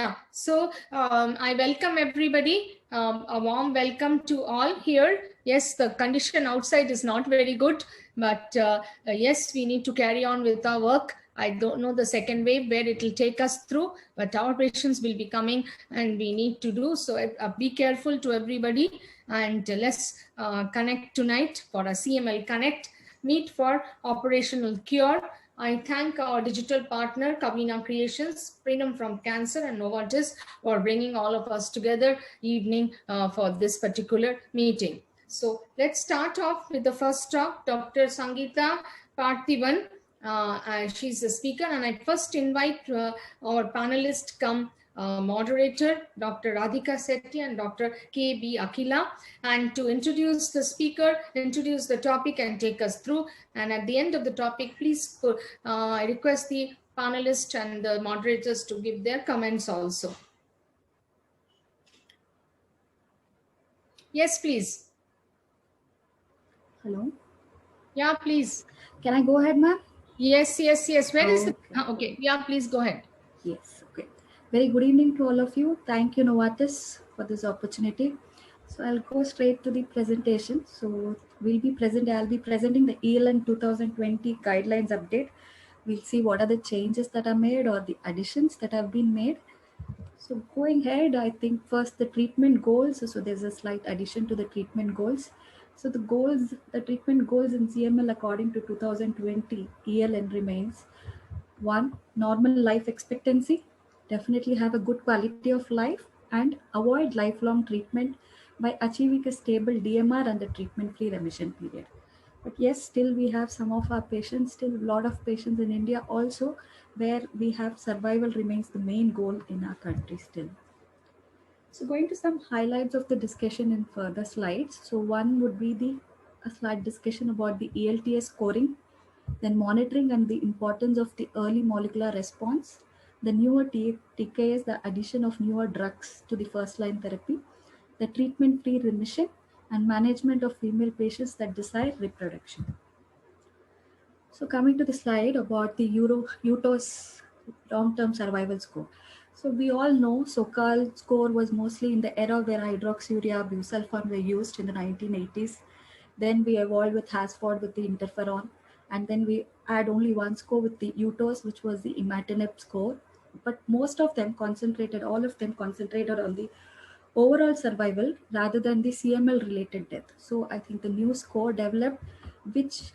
Yeah, so I welcome everybody. A warm welcome to all here. Yes, the condition outside is not very good, but yes, we need to carry on with our work. I don't know the second wave where it will take us through, but our patients will be coming and we need to do. So be careful to everybody, and let's connect tonight for a CML Connect meet for operational cure. I thank our digital partner, Kavina Creations, Freedom from Cancer, and Novartis for bringing all of us together evening for this particular meeting. So let's start off with the first talk, Dr. Sangeeta Parthiban. She's a speaker, and I first invite our panelist come moderator, Dr. Radhika Sethi and Dr. K.B. Akila, and to introduce the speaker, introduce the topic and take us through. And at the end of the topic, please I request the panelists and the moderators to give their comments also. Yes, please. Hello. Yeah, please. Can I go ahead, ma'am? Yes. Where is the... Okay. Yeah, please go ahead. Yes. Okay. Very good evening to all of you. Thank you, Novartis, for this opportunity. So I'll go straight to the presentation. So I'll be presenting the ELN 2020 guidelines update. We'll see what are the changes that are made or the additions that have been made. So going ahead, I think first the treatment goals. So there's a slight addition to the treatment goals. So the treatment goals in CML according to 2020 ELN remains: one, normal life expectancy, definitely have a good quality of life, and avoid lifelong treatment by achieving a stable DMR and the treatment-free remission period. But yes, still we have some of our patients, still a lot of patients in India also, where we have survival remains the main goal in our country still. So going to some highlights of the discussion in further slides. So one would be a slide discussion about the ELTS scoring, then monitoring and the importance of the early molecular response, the newer TKS, the addition of newer drugs to the first line therapy, the treatment-free remission, and management of female patients that desire reproduction. So coming to the slide about the UTOS long-term survival score. So we all know SOCAL score was mostly in the era where hydroxyurea, busulfan were used in the 1980s. Then we evolved with Hasford with the interferon, and then we had only one score with the UTOS, which was the imatinib score. But most of them concentrated, all of them concentrated on the overall survival rather than the CML related death. So I think the new score developed, which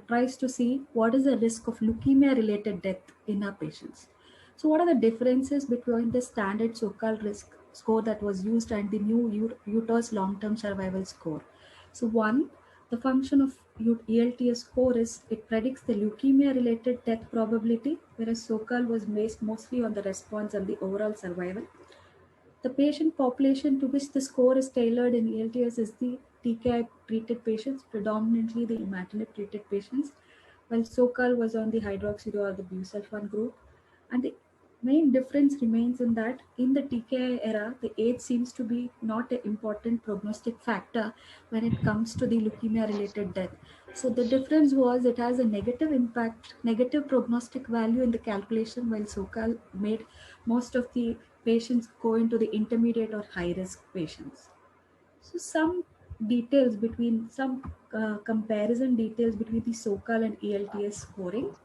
tries to see what is the risk of leukemia related death in our patients. So what are the differences between the standard SOCAL risk score that was used and the new UTOS long-term survival score? So one, the function of ELTS score is it predicts the leukemia related death probability, whereas SOCAL was based mostly on the response and the overall survival. The patient population to which the score is tailored in ELTS is the TKI treated patients, predominantly the imatinib treated patients, while SOCAL was on the hydroxyurea or the busulfan group. And the main difference remains in that in the TKI era, the age seems to be not an important prognostic factor when it comes to the leukemia related death. So the difference was it has a negative impact, negative prognostic value in the calculation, while SOCAL made most of the patients go into the intermediate or high risk patients. So some details between some comparison details between the SOCAL and ELTS scoring.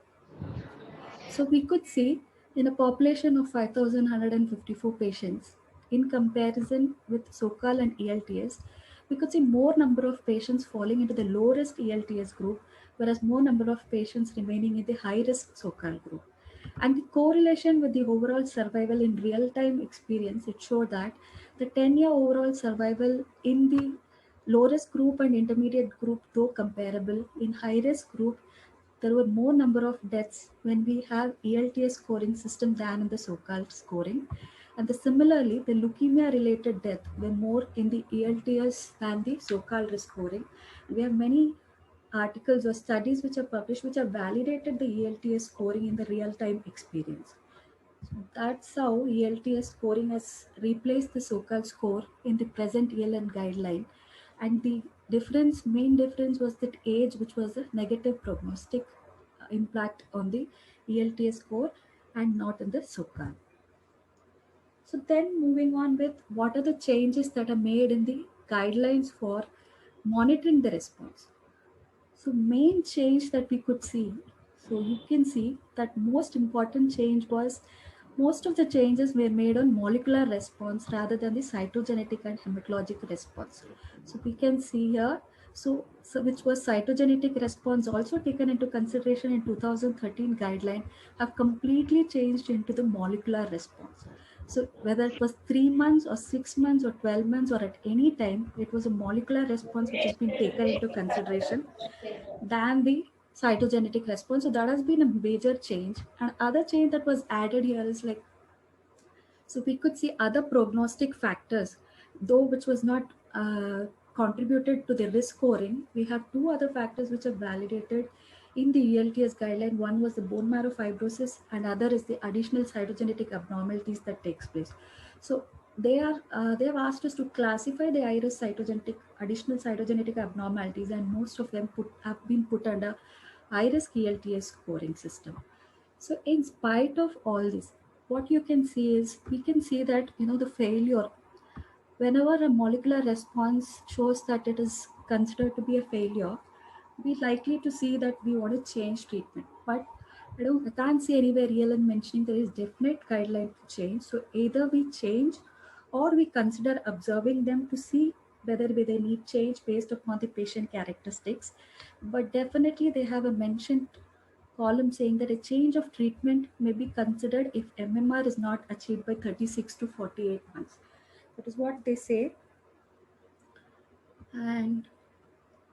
So we could see in a population of 5,154 patients, in comparison with SOCAL and ELTS, we could see more number of patients falling into the low risk ELTS group, whereas more number of patients remaining in the high risk SOCAL group. And the correlation with the overall survival in real time experience, it showed that the 10-year overall survival in the low risk group and intermediate group, though comparable, in high risk group, there were more number of deaths when we have ELTS scoring system than in the SOCAL scoring. And similarly, the leukemia-related death were more in the ELTS than the SOCAL scoring. We have many articles or studies which are published which have validated the ELTS scoring in the real-time experience. So that's how ELTS scoring has replaced the SOCAL score in the present ELN guideline. And the main difference was that age, which was a negative prognostic impact on the ELTS score and not in the SOCAL. So then moving on with what are the changes that are made in the guidelines for monitoring the response. So main change that we could see, so you can see that most important change was most of the changes were made on molecular response rather than the cytogenetic and hematologic response. So we can see here, so which was cytogenetic response also taken into consideration in 2013 guideline, have completely changed into the molecular response. So whether it was 3 months or 6 months or 12 months or at any time, it was a molecular response which has been taken into consideration than the cytogenetic response. So that has been a major change. And other change that was added here is like, so we could see other prognostic factors, though which was not contributed to the risk scoring. We have two other factors which are validated in the ELTS guideline. One was the bone marrow fibrosis, and other is the additional cytogenetic abnormalities that takes place. So they have asked us to classify the iris cytogenetic additional cytogenetic abnormalities, and most of them have been put under iris ELTS scoring system. So in spite of all this, what you can see is we can see that the failure, whenever a molecular response shows that it is considered to be a failure, we likely to see that we want to change treatment. But I can't see anywhere ELN mentioning there is definite guideline to change. So either we change or we consider observing them to see whether they need change based upon the patient characteristics. But definitely they have a mentioned column saying that a change of treatment may be considered if MMR is not achieved by 36 to 48 months. That is what they say. And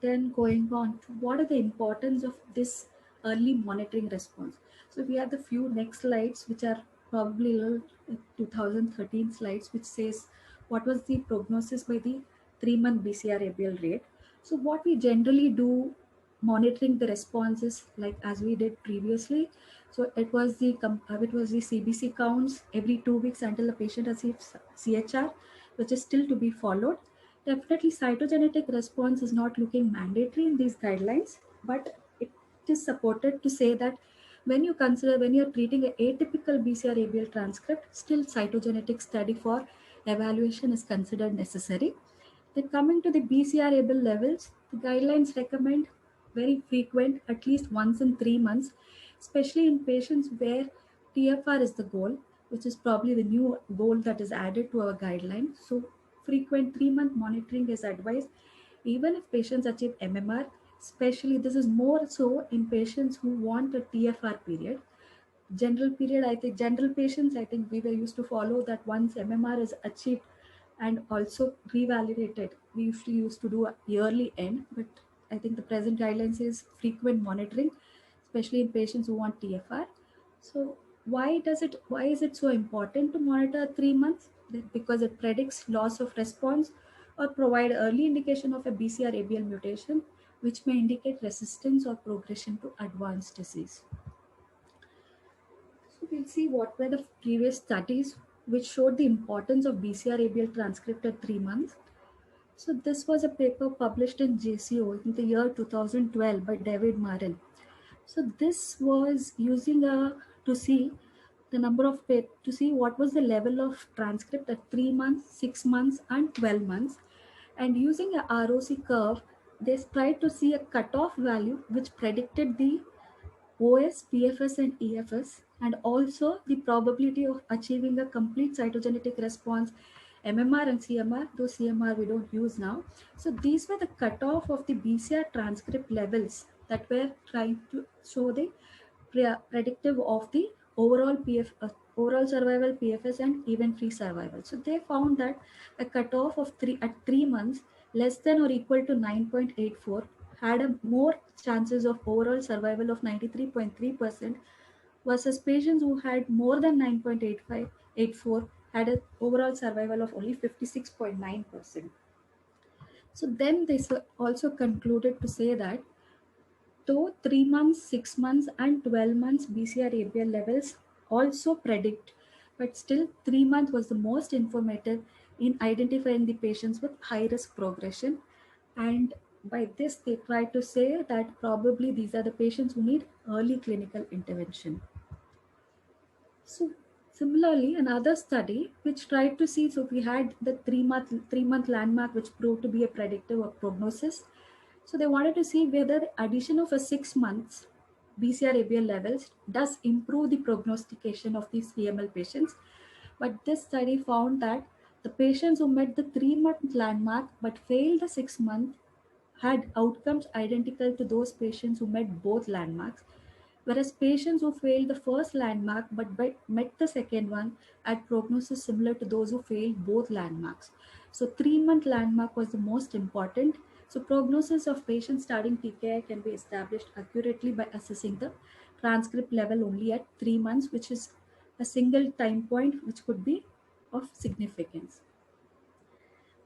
then going on to what are the importance of this early monitoring response. So we have the few next slides, which are probably little 2013 slides, which says what was the prognosis by the 3-month BCR-ABL rate. So what we generally do monitoring the responses like as we did previously. So it was the CBC counts every 2 weeks until the patient achieves CHR, which is still to be followed. Definitely, cytogenetic response is not looking mandatory in these guidelines, but it is supported to say that when you're treating an atypical BCR-ABL transcript, still cytogenetic study for evaluation is considered necessary. Then coming to the BCR-ABL levels, the guidelines recommend very frequent, at least once in 3 months, especially in patients where TFR is the goal, which is probably the new goal that is added to our guideline. So frequent 3-month monitoring is advised, even if patients achieve MMR. Especially this is more so in patients who want a TFR period. General period, I think general patients, I think we were used to follow that once MMR is achieved and also revalidated, we usually used to do a yearly end, but I think the present guidelines is frequent monitoring, especially in patients who want TFR. So why is it so important to monitor 3 months? Because it predicts loss of response or provide early indication of a BCR ABL mutation, which may indicate resistance or progression to advanced disease. So we'll see what were the previous studies which showed the importance of BCR-ABL transcript at 3 months. So this was a paper published in JCO in the year 2012 by David Marin. So this was using to see the number of to see what was the level of transcript at 3 months, 6 months, and 12 months, and using a ROC curve, they tried to see a cutoff value which predicted the OS, PFS, and EFS, and also the probability of achieving a complete cytogenetic response, MMR and CMR, though CMR we don't use now. So these were the cutoff of the BCR transcript levels that were trying to show the predictive of the overall survival, PFS, and event-free survival. So they found that a cutoff of 3 months less than or equal to 9.84 had a more chances of overall survival of 93.3% versus patients who had more than 9.8584 had an overall survival of only 56.9%. So then they also concluded to say that though 3 months, 6 months, and 12 months BCR ABL levels also predict, but still 3 months was the most informative in identifying the patients with high risk progression. And by this, they try to say that probably these are the patients who need early clinical intervention. So Similarly, another study which tried to see, so we had the three month landmark which proved to be a predictive of prognosis. So they wanted to see whether the addition of a 6 months BCR-ABL levels does improve the prognostication of these CML patients. But this study found that the patients who met the 3 month landmark but failed the 6 month had outcomes identical to those patients who met both landmarks, whereas patients who failed the first landmark but met the second one had prognosis similar to those who failed both landmarks. So 3 month landmark was the most important. So prognosis of patients starting TKI can be established accurately by assessing the transcript level only at 3 months, which is a single time point which could be of significance.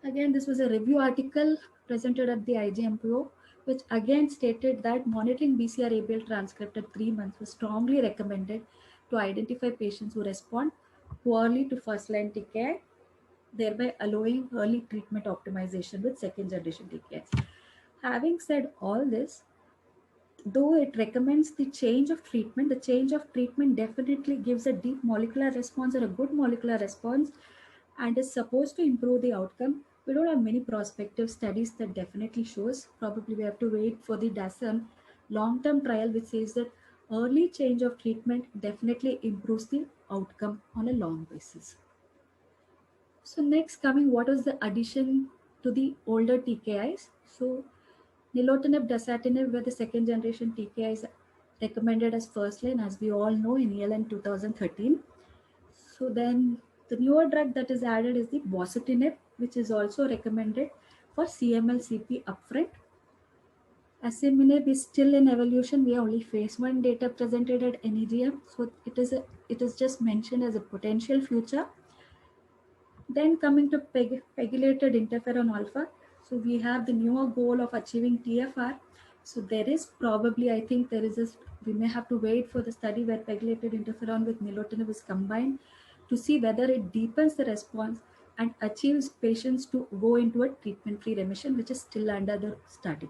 Again, this was a review article presented at the IGMPO, which again stated that monitoring BCR-ABL transcript at 3 months was strongly recommended to identify patients who respond poorly to first-line TKI, thereby allowing early treatment optimization with second-generation TKIs. Having said all this, though it recommends the change of treatment definitely gives a deep molecular response or a good molecular response and is supposed to improve the outcome. We don't have many prospective studies that definitely shows. Probably we have to wait for the DASM long-term trial which says that early change of treatment definitely improves the outcome on a long basis. So next coming, what is the addition to the older TKIs? So nilotinib, dasatinib were the second generation TKIs recommended as first line, as we all know, in ELN 2013. So then the newer drug that is added is the bosutinib, which is also recommended for CML-CP upfront. Asciminib is still in evolution. We have only phase 1 data presented at NEGM, so it is just mentioned as a potential future. Then coming to pegylated interferon alpha. So we have the newer goal of achieving TFR. So there is probably, I think there is this, we may have to wait for the study where pegylated interferon with nilotinib is combined to see whether it deepens the response and achieves patients to go into a treatment-free remission, which is still under the study.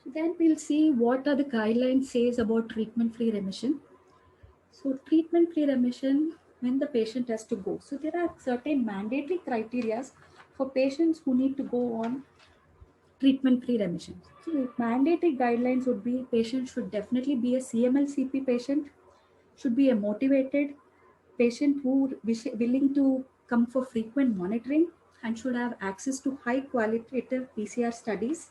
So then we'll see what are the guidelines says about treatment-free remission. So treatment-free remission, when the patient has to go. So there are certain mandatory criteria for patients who need to go on treatment-free remission. So mandatory guidelines would be patient should definitely be a CML-CP patient, should be a motivated patient who willing to come for frequent monitoring and should have access to high qualitative PCR studies.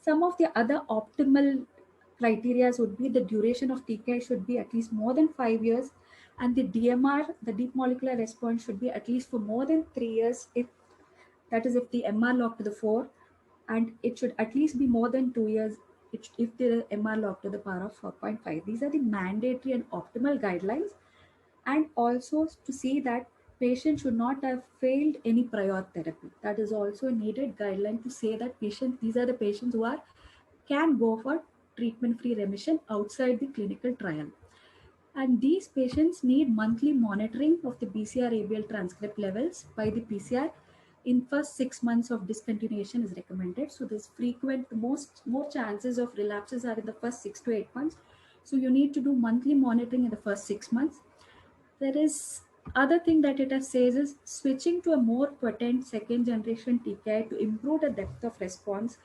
Some of the other optimal criteria would be the duration of TKI should be at least more than 5 years, and the DMR, the deep molecular response, should be at least for more than 3 years, if that is if the MR log to the 4, and it should at least be more than 2 years if the MR log to the power of 4.5. These are the mandatory and optimal guidelines, and also to see that patient should not have failed any prior therapy. That is also a needed guideline to say that these are the patients who can go for treatment-free remission outside the clinical trial. And these patients need monthly monitoring of the BCR-ABL transcript levels by the PCR in first 6 months of discontinuation is recommended. So this frequent, more chances of relapses are in the first 6 to 8 months. So you need to do monthly monitoring in the first 6 months. There is other thing that it says is switching to a more potent second generation TKI to improve the depth of response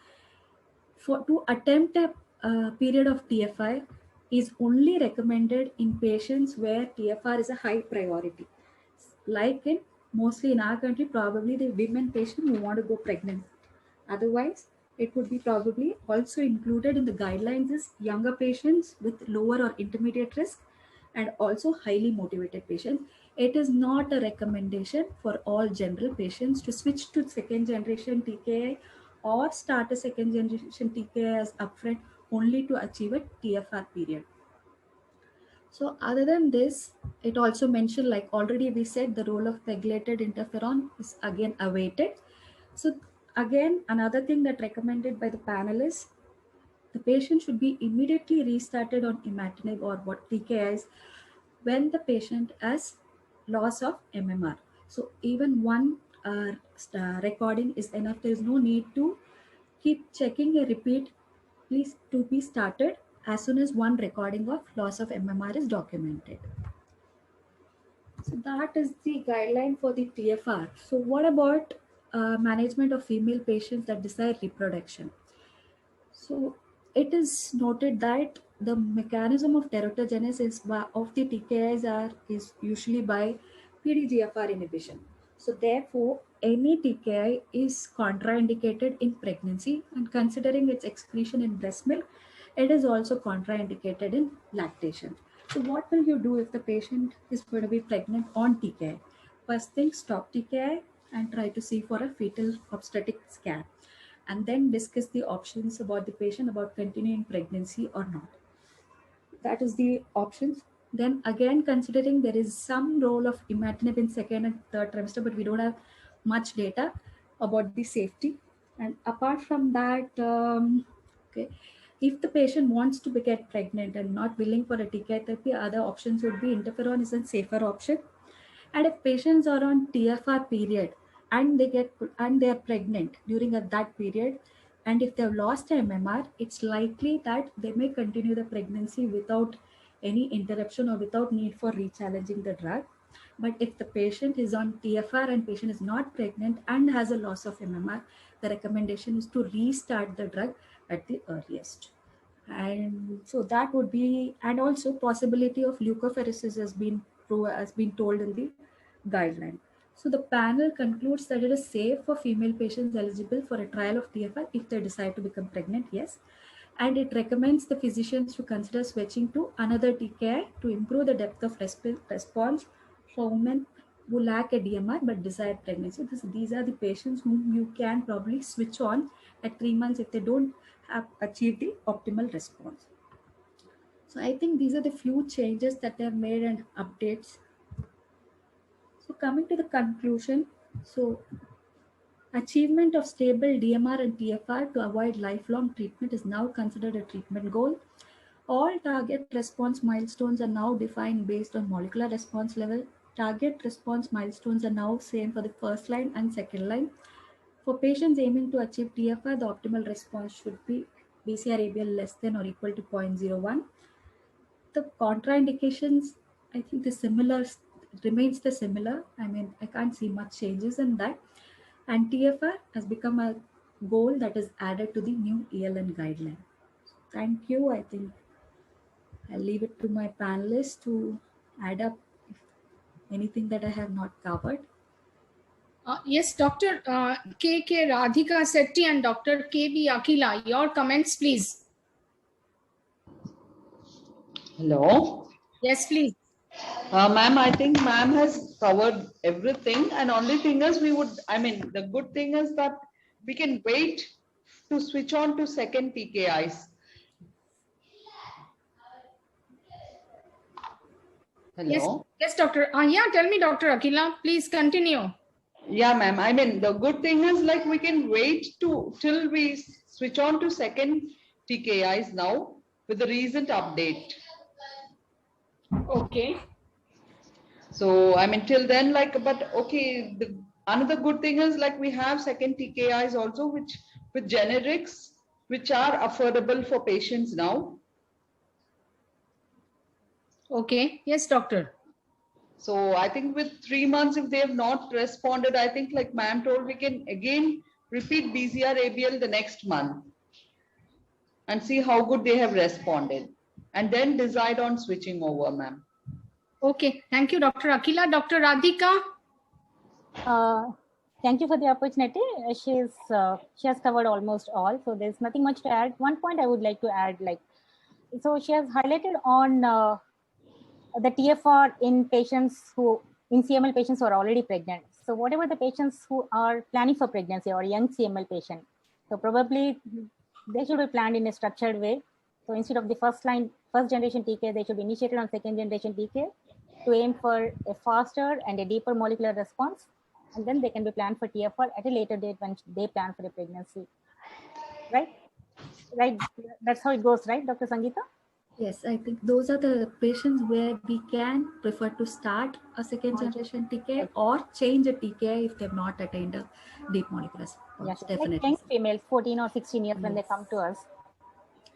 to attempt a period of TFI is only recommended in patients where TFR is a high priority. Like in mostly in our country, probably the women patient who want to go pregnant. Otherwise, it would be probably also included in the guidelines is younger patients with lower or intermediate risk and also highly motivated patients. It is not a recommendation for all general patients to switch to second generation TKI or start a second generation TKI as upfront only to achieve a TFR period. So other than this, it also mentioned, like already we said, the role of pegylated interferon is again awaited. So again, another thing that recommended by the panel is the patient should be immediately restarted on imatinib or what TKIs when the patient has loss of MMR. So even one recording is enough. There is no need to keep checking a repeat. Please to be started as soon as one recording of loss of MMR is documented. So that is the guideline for the TFR. So what about management of female patients that desire reproduction? So it is noted that the mechanism of teratogenesis of the TKIs is usually by PDGFR inhibition. So therefore, any TKI is contraindicated in pregnancy, and considering its excretion in breast milk, it is also contraindicated in lactation. So what will you do if the patient is going to be pregnant on TKI? First thing, stop TKI and try to see for a fetal obstetric scan, and then discuss the options about the patient about continuing pregnancy or not. That is the options. Then again, considering there is some role of imatinib in second and third trimester, but we don't have much data about the safety. And apart from that, okay, if the patient wants to get pregnant and not willing for a TKI therapy, other options would be interferon is a safer option. And if patients are on TFR period and they are pregnant during that period, and if they have lost their MMR, it's likely that they may continue the pregnancy without any interruption or without need for rechallenging the drug. But if the patient is on TFR and patient is not pregnant and has a loss of MMR, the recommendation is to restart the drug at the earliest. And so that would be, and also possibility of leukapheresis has been told in the guideline. So the panel concludes that it is safe for female patients eligible for a trial of TFR if they decide to become pregnant, yes. And it recommends the physicians to consider switching to another TKI to improve the depth of response for women who lack a DMR but desire pregnancy. These are the patients whom you can probably switch on at 3 months if they don't have achieved the optimal response. So I think these are the few changes that they have made and updates. So coming to the conclusion, so achievement of stable DMR and TFR to avoid lifelong treatment is now considered a treatment goal. All target response milestones are now defined based on molecular response level. Target response milestones are now same for the first line and second line. For patients aiming to achieve TFR, the optimal response should be BCR-ABL less than or equal to 0.01. The contraindications, I think the similar remains the similar. I mean, I can't see much changes in that. And TFR has become a goal that is added to the new ELN guideline. Thank you. I think I'll leave it to my panelists to add up anything that I have not covered. Yes, Dr. K.K. Radhika Setti and Dr. K.B. Akila, your comments, please. Hello. Yes, please. Ma'am, I think ma'am has covered everything, and only thing is the good thing is that we can wait to switch on to second TKIs. Hello. Yes, Doctor. Yeah, tell me, Dr. Akila, please continue. Yeah, ma'am. The good thing is like we can wait till we switch on to second TKIs now with the recent update. Okay. So till then, but okay, another good thing is like we have second TKIs also, which with generics, which are affordable for patients now. Okay. Yes, doctor. So I think with 3 months, if they have not responded, I think like ma'am told, we can again repeat BCR-ABL the next month and see how good they have responded, and then decide on switching over, ma'am. Okay, thank you, Dr. Akila. Dr. Radhika? Thank you for the opportunity. She has covered almost all, so there's nothing much to add. One point I would like to add, so she has highlighted on the TFR in CML patients who are already pregnant. So whatever the patients who are planning for pregnancy or young CML patient, so probably they should be planned in a structured way. So instead of the first generation TK, they should be initiated on second generation TK to aim for a faster and a deeper molecular response. And then they can be planned for TFR at a later date when they plan for the pregnancy. Right? That's how it goes, right, Dr. Sangeeta? Yes, I think those are the patients where we can prefer to start a second generation TKI or change a TKI if they've not attained a deep molecular response. Yes, definitely. like young females, 14 or 16 years, when they come to us.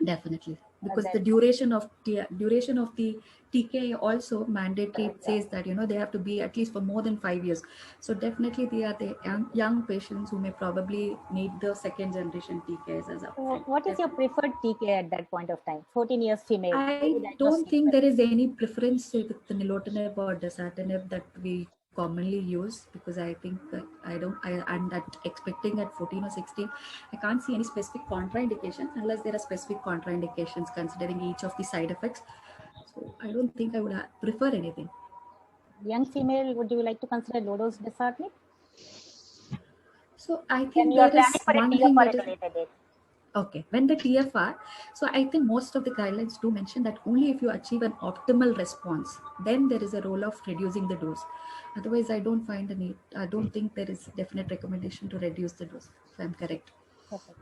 Definitely. because the That- duration of the TKI also mandatory says that they have to be at least for more than 5 years. So definitely they are the young patients who may probably need the second generation TKIs as So upfront. what is your preferred TK at that point of time? 14 years female. I Newly don't diagnosed think female. there is any preference with the nilotinib or dasatinib that we commonly use, because I think that I'm at expecting at 14 or 16, I can't see any specific contraindications unless there are specific contraindications considering each of the side effects. So I don't think I would prefer anything. Young female, would you like to consider low dose dasatinib? So I When think you are there is planning for a one thing TFR that at is a later date. okay. When the TFR, so I think most of the guidelines do mention that only if you achieve an optimal response, then there is a role of reducing the dose. Otherwise, I don't find the need. I don't think there is definite recommendation to reduce the dose, if I'm correct. Perfect.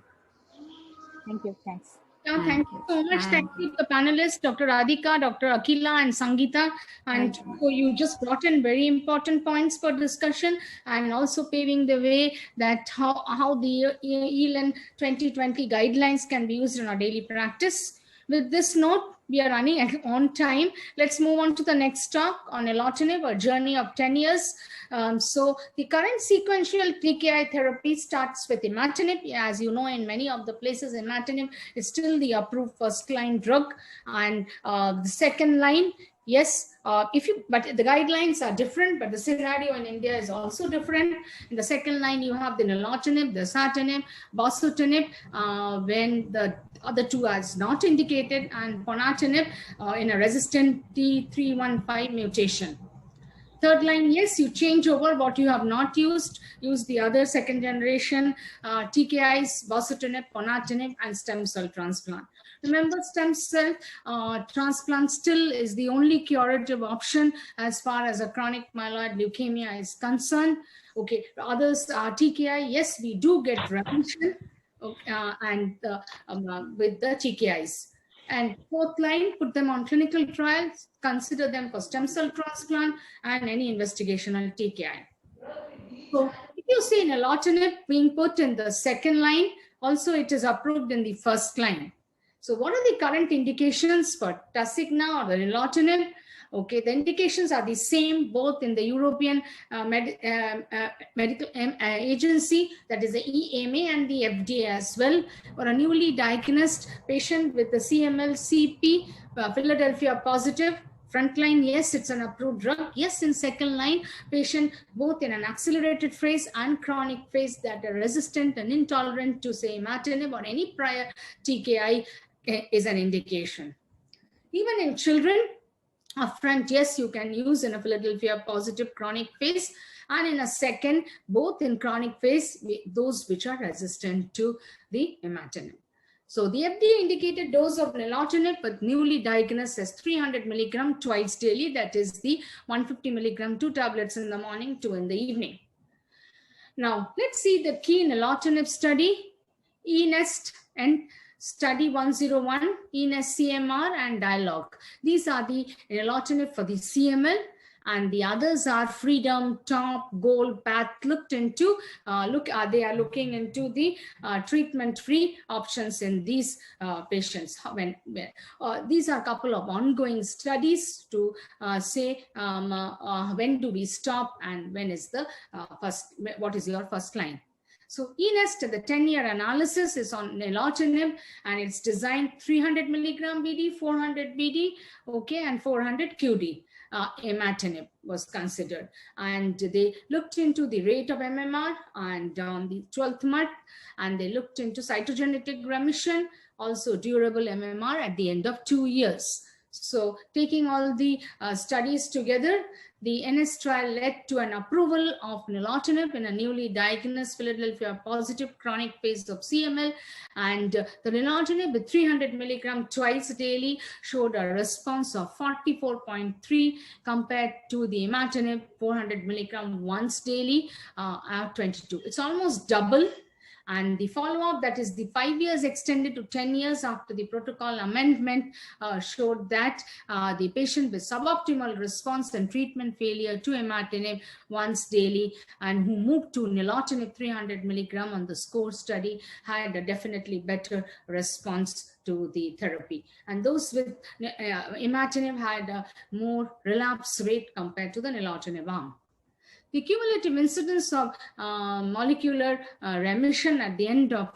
Thank you. Thanks. Yeah, thank you so much. Thank you to the panelists, Dr. Radhika, Dr. Akila, and Sangeeta. And Thank you. so you just brought in very important points for discussion, and also paving the way that how the ELN 2020 guidelines can be used in our daily practice. With this note, we are running on time. Let's move on to the next talk on nilotinib, a journey of 10 years. So the current sequential TKI therapy starts with imatinib. As you know, in many of the places, imatinib is still the approved first-line drug, and the second line. Yes, but the guidelines are different, but the scenario in India is also different. In the second line, you have the nilotinib, the dasatinib, bosutinib, when the other two is not indicated, and ponatinib in a resistant T315 mutation. Third line, yes, you change over what you have not used. Use the other second generation TKIs, bosutinib, ponatinib, and stem cell transplant. Remember, stem cell transplant still is the only curative option as far as a chronic myeloid leukemia is concerned. Okay, others are TKI. Yes, we do get remission with the TKIs. And fourth line, put them on clinical trials, consider them for stem cell transplant and any investigational TKI. So if you see nilotinib being put in the second line, also it is approved in the first line. So what are the current indications for Tasigna or the nilotinib? Okay, the indications are the same both in the European Medical Agency, that is the EMA, and the FDA as well. For a newly diagnosed patient with the CML-CP, Philadelphia positive, frontline, yes, it's an approved drug. Yes, in second line, patient both in an accelerated phase and chronic phase that are resistant and intolerant to, say, imatinib or any prior TKI is an indication. Even in children, upfront, yes, you can use in a Philadelphia positive chronic phase, and in a second, both in chronic phase, those which are resistant to the imatinib. So the FDA indicated dose of nilotinib with newly diagnosed as 300 milligram twice daily. That is the 150 milligram, 2 tablets in the morning, 2 in the evening. Now, let's see the key nilotinib study, eNEST and Study 101, eNEST CMR, and Dialogue. These are the nilotinib for the CML, and the others are Freedom, Top, Goal, Path. Looked into, they are looking into the treatment-free options in these patients. These are a couple of ongoing studies to say when do we stop and when is the what is your first line. So eNEST, the 10-year analysis is on nilotinib, and it's designed 300 milligram BD, 400 BD, okay, and 400 QD. Imatinib was considered, and they looked into the rate of MMR and on the 12th month, and they looked into cytogenetic remission, also durable MMR at the end of 2 years. So taking all the studies together, the NS trial led to an approval of nilotinib in a newly diagnosed Philadelphia positive chronic phase of CML, and the nilotinib with 300 milligram twice daily showed a response of 44.3 compared to the imatinib 400 milligram once daily at 22. It's almost double. And the follow-up, that is the 5 years extended to 10 years after the protocol amendment, showed that the patient with suboptimal response and treatment failure to imatinib once daily and who moved to nilotinib 300 milligram on the SCORE study had a definitely better response to the therapy. And those with imatinib had a more relapse rate compared to the nilotinib arm. The cumulative incidence of molecular remission at the end of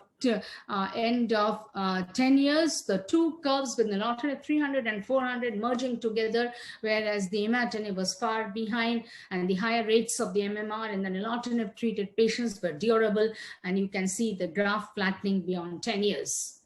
10 years, the two curves with nilotinib 300 and 400 merging together, whereas the imatinib was far behind, and the higher rates of the MMR in the nilotinib treated patients were durable, and you can see the graph flattening beyond 10 years.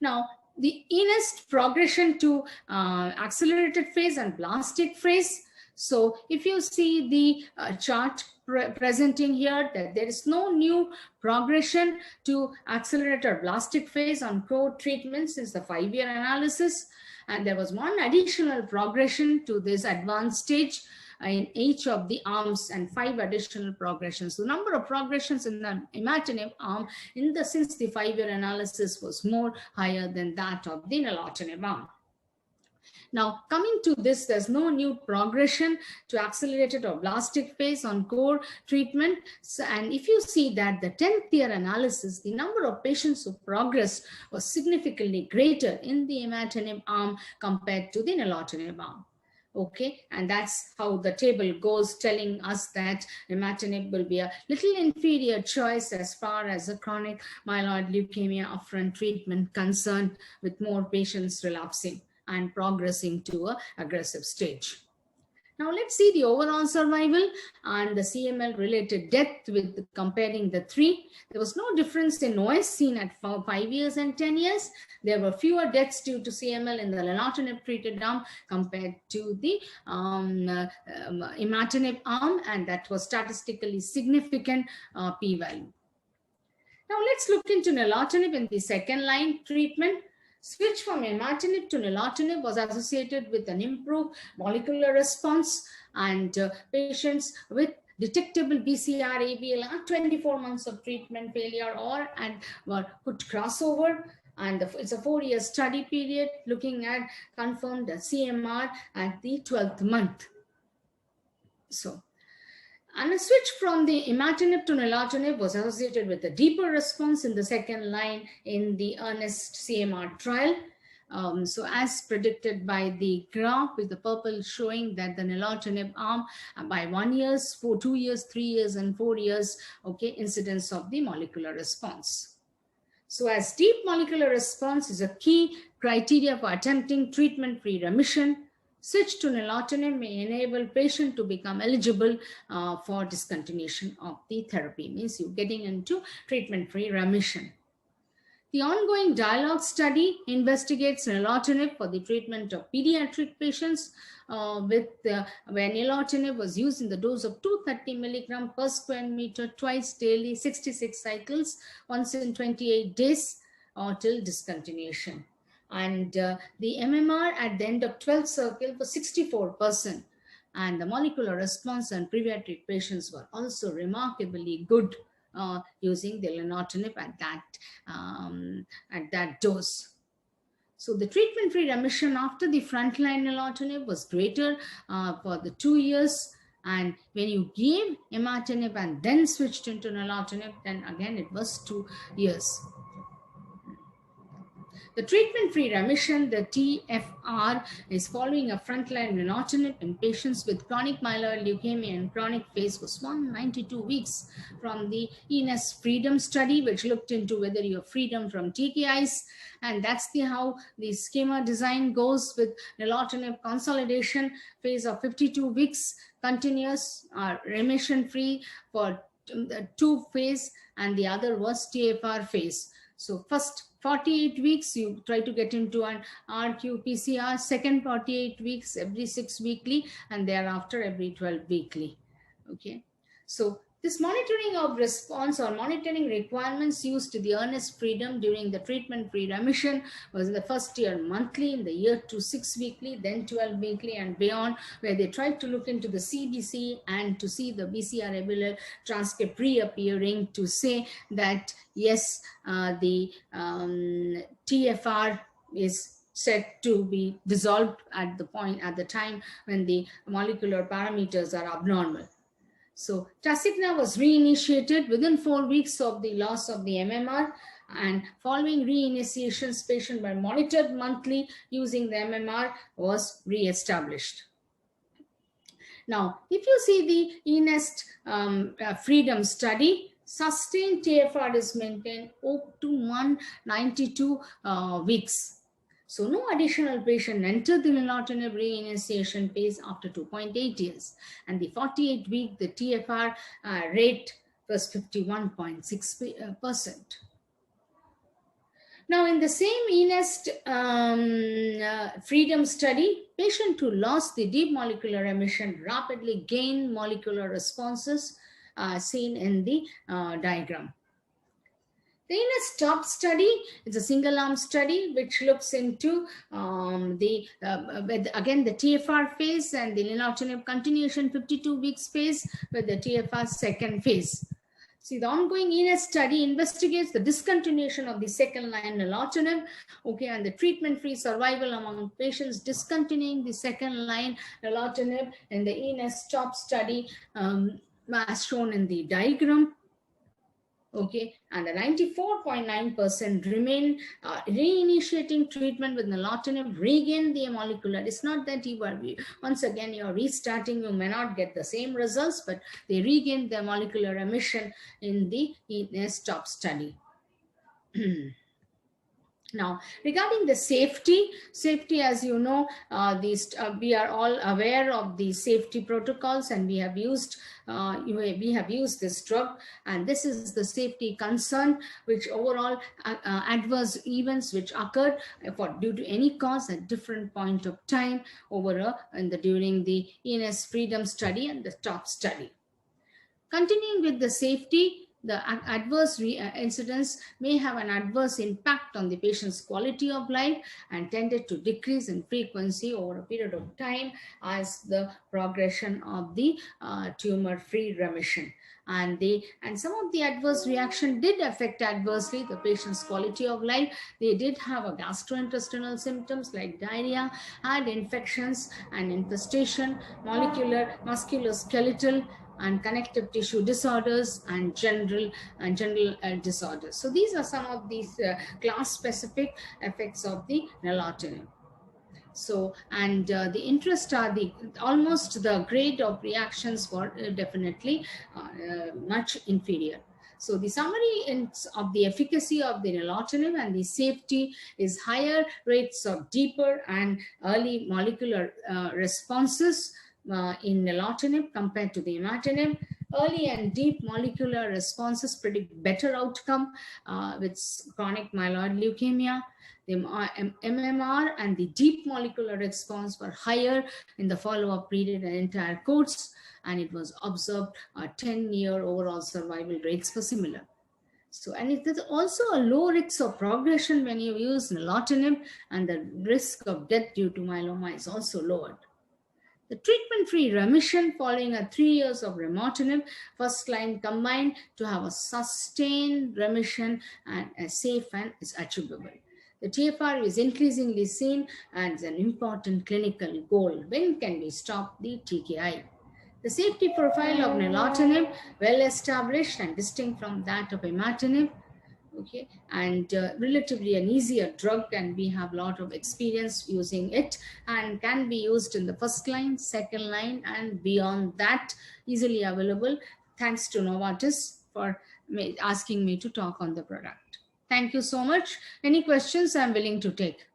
Now, the earnest progression to accelerated phase and blastic phase. So if you see the chart presenting here, that there is no new progression to accelerated blastic phase on core treatment since the 5-year analysis. And there was one additional progression to this advanced stage in each of the arms, and 5 additional progressions. The number of progressions in the imatinib arm since the 5-year analysis was more higher than that of the nilotinib arm. Now, coming to this, there's no new progression to accelerated or blastic phase on core treatment. So, and if you see that the 10th year analysis, the number of patients who progressed was significantly greater in the imatinib arm compared to the nilotinib arm. Okay, and that's how the table goes, telling us that imatinib will be a little inferior choice as far as a chronic myeloid leukemia upfront treatment concerned, with more patients relapsing and progressing to an aggressive stage. Now let's see the overall survival and the CML related death with comparing the 3. There was no difference in OS seen at 5 years and 10 years. There were fewer deaths due to CML in the nilotinib treated arm compared to the imatinib arm, and that was statistically significant p-value. Now let's look into nilotinib in the second line treatment. Switch from imatinib to nilotinib was associated with an improved molecular response, and patients with detectable BCR-ABL at 24 months of treatment failure could cross over. And it's a 4-year study period looking at confirmed CMR at the 12th month. And a switch from the imatinib to nilotinib was associated with a deeper response in the second line in the EARNEST CMR trial. So as predicted by the graph with the purple showing that the nilotinib arm by 1 year, 2 years, 3 years, and 4 years, okay, incidence of the molecular response. So as deep molecular response is a key criteria for attempting treatment-free remission, switch to nilotinib may enable patient to become eligible for discontinuation of the therapy, means you're getting into treatment-free remission. The ongoing dialogue study investigates nilotinib for the treatment of pediatric patients where nilotinib was used in the dose of 230 milligram per square meter twice daily, 66 cycles, once in 28 days till discontinuation. And the MMR at the end of 12th circle was 64%. And the molecular response in pediatric patients were also remarkably good using the nilotinib at that dose. So the treatment-free remission after the frontline nilotinib was greater for the 2 years. And when you gave imatinib and then switched into nilotinib, then again it was 2 years. The treatment-free remission, the TFR, is following a frontline nilotinib in patients with chronic myeloid leukemia and chronic phase was 192 weeks from the ENES Freedom study, which looked into whether you're freedom from TKIs. And that's how the schema design goes with nilotinib consolidation phase of 52 weeks, continuous remission-free for 2 phase, and the other was TFR phase. So first 48 weeks, you try to get into an RQ-PCR, second 48 weeks every 6 weekly, and thereafter every 12 weekly. Okay, so this monitoring of response or monitoring requirements used to the EARNEST Freedom during the treatment-free remission was in the first year monthly, in the year 2 6 weekly, then 12 weekly and beyond, where they tried to look into the CBC and to see the BCR-ABL transcript reappearing to say that yes, the TFR is said to be dissolved at the time when the molecular parameters are abnormal. So Tasigna was reinitiated within 4 weeks of the loss of the MMR, And following reinitiations, patients were monitored monthly using the MMR was re-established. Now, if you see the eNest Freedom study, sustained TFR is maintained up to 192 weeks. So no additional patient entered the nilotinib reinitiation phase after 2.8 years. And the 48-week, the TFR rate was 51.6%. Now, in the same eNest Freedom study, patients who lost the deep molecular emission rapidly gained molecular responses seen in the diagram. The eNest TOP study is a single-arm study which looks into again the TFR phase and the nilotinib continuation 52 weeks phase with the TFR second phase. See, the ongoing eNest study investigates the discontinuation of the second-line nilotinib, okay, and the treatment-free survival among patients discontinuing the second-line nilotinib in the eNest TOP study as shown in the diagram. Okay, and the 94.9% remain reinitiating treatment with nilotinib, regain the molecular. It's not that you are, once again, you're restarting, you may not get the same results, but they regain their molecular emission in the eNest TOP study. Now, regarding the safety, as you know, we are all aware of the safety protocols, and we have used this drug, and this is the safety concern, which overall adverse events which occurred due to any cause at different point of time during the eNest Freedom study and the TOP study. Continuing with the safety, the adverse incidents may have an adverse impact on the patient's quality of life and tended to decrease in frequency over a period of time as the progression of the tumor-free remission. And some of the adverse reaction did affect adversely the patient's quality of life. They did have a gastrointestinal symptoms like diarrhea, had infections and infestation, musculoskeletal and connective tissue disorders and general disorders. So these are some of these class-specific effects of the nilotinib. So, and the interest are almost the grade of reactions were definitely much inferior. So the summary of the efficacy of the nilotinib and the safety is higher rates of deeper and early molecular responses in nilotinib compared to the imatinib. Early and deep molecular responses predict better outcome with chronic myeloid leukemia. The MMR and the deep molecular response were higher in the follow-up period and entire course, and it was observed 10-year overall survival rates were similar. So, and it is also a low risk of progression when you use nilotinib, and the risk of death due to myeloma is also lowered. The treatment-free remission following 3 years of remotinib, first line combined to have a sustained remission and a safe and is achievable. The TFR is increasingly seen as an important clinical goal. When can we stop the TKI? The safety profile of nilotinib, well established and distinct from that of imatinib. Okay, and relatively an easier drug, and we have a lot of experience using it, and can be used in the first line, second line, and beyond that, easily available. Thanks to Novartis for asking me to talk on the product. Thank you so much. Any questions I'm willing to take.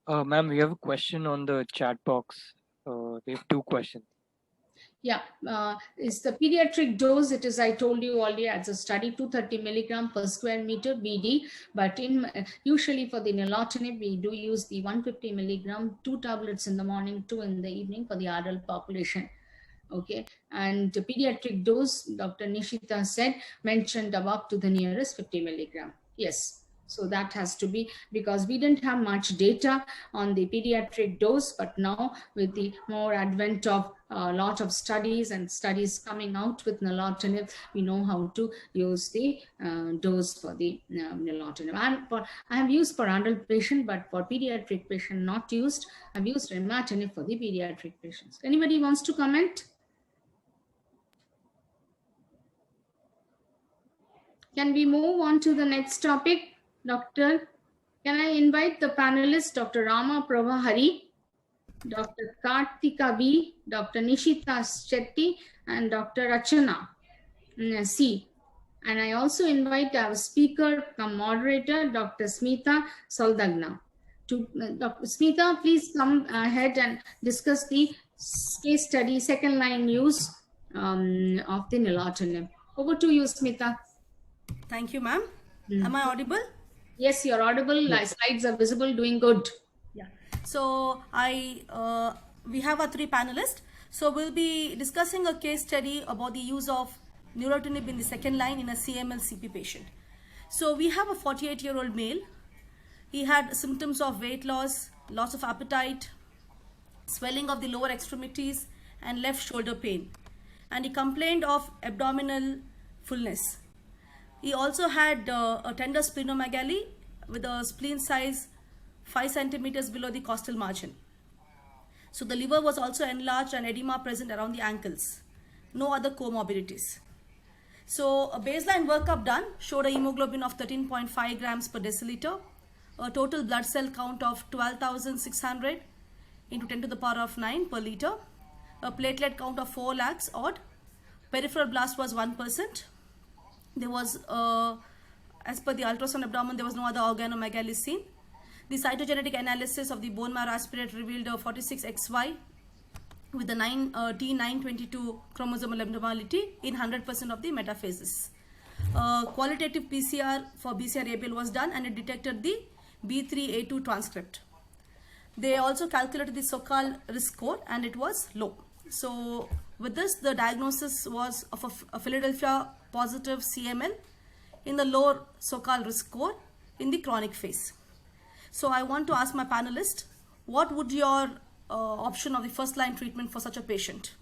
Ma'am, we have a question on the chat box. We have 2 questions. Yeah, it's the pediatric dose. It is, I told you already, as a study, 230 milligram per square meter BD. But usually for the nilotinib, we do use the 150 milligram, 2 tablets in the morning, 2 in the evening for the adult population. Okay, and the pediatric dose, Dr. Nishita said, mentioned above to the nearest 50 milligram. Yes. So that has to be, because we didn't have much data on the pediatric dose, but now with the more advent of a lot of studies and studies coming out with nilotinib, we know how to use the dose for the nilotinib. I have used for adult patient, but for pediatric patient not used. I've used imatinib for the pediatric patients. Anybody wants to comment? Can we move on to the next topic? Doctor, can I invite the panelists, Dr. Rama Pravahari, Dr. Kartika V, Dr. Nishita Shetty, and Dr. Rachana C. And I also invite our speaker, come moderator, Dr. Smita Saldagna. Dr. Smita, please come ahead and discuss the case study, second line use of the nilotinib. Over to you, Smita. Thank you, ma'am. Am I audible? Yes, you're audible. Yes. Slides are visible, doing good. Yeah. So we have our three panelists. So we'll be discussing a case study about the use of nilotinib in the second line in a CML-CP patient. So we have a 48-year-old male. He had symptoms of weight loss, loss of appetite, swelling of the lower extremities, and left shoulder pain. And he complained of abdominal fullness. He also had a tender splenomegaly with a spleen size 5 centimeters below the costal margin. So the liver was also enlarged and edema present around the ankles. No other comorbidities. So a baseline workup done showed a hemoglobin of 13.5 grams per deciliter, a total blood cell count of 12,600 into 10 to the power of 9 per liter, a platelet count of 4 lakhs odd, peripheral blast was 1%. There was, as per the ultrasound abdomen, there was no other organomegaly seen. The cytogenetic analysis of the bone marrow aspirate revealed a 46XY with the T922 chromosomal abnormality in 100% of the metaphases. Qualitative PCR for BCR-ABL was done and it detected the B3A2 transcript. They also calculated the so-called risk score and it was low. So with this, the diagnosis was of a Philadelphia positive CML in the lower so-called risk score in the chronic phase. So I want to ask my panelists, what would your option of the first line treatment for such a patient?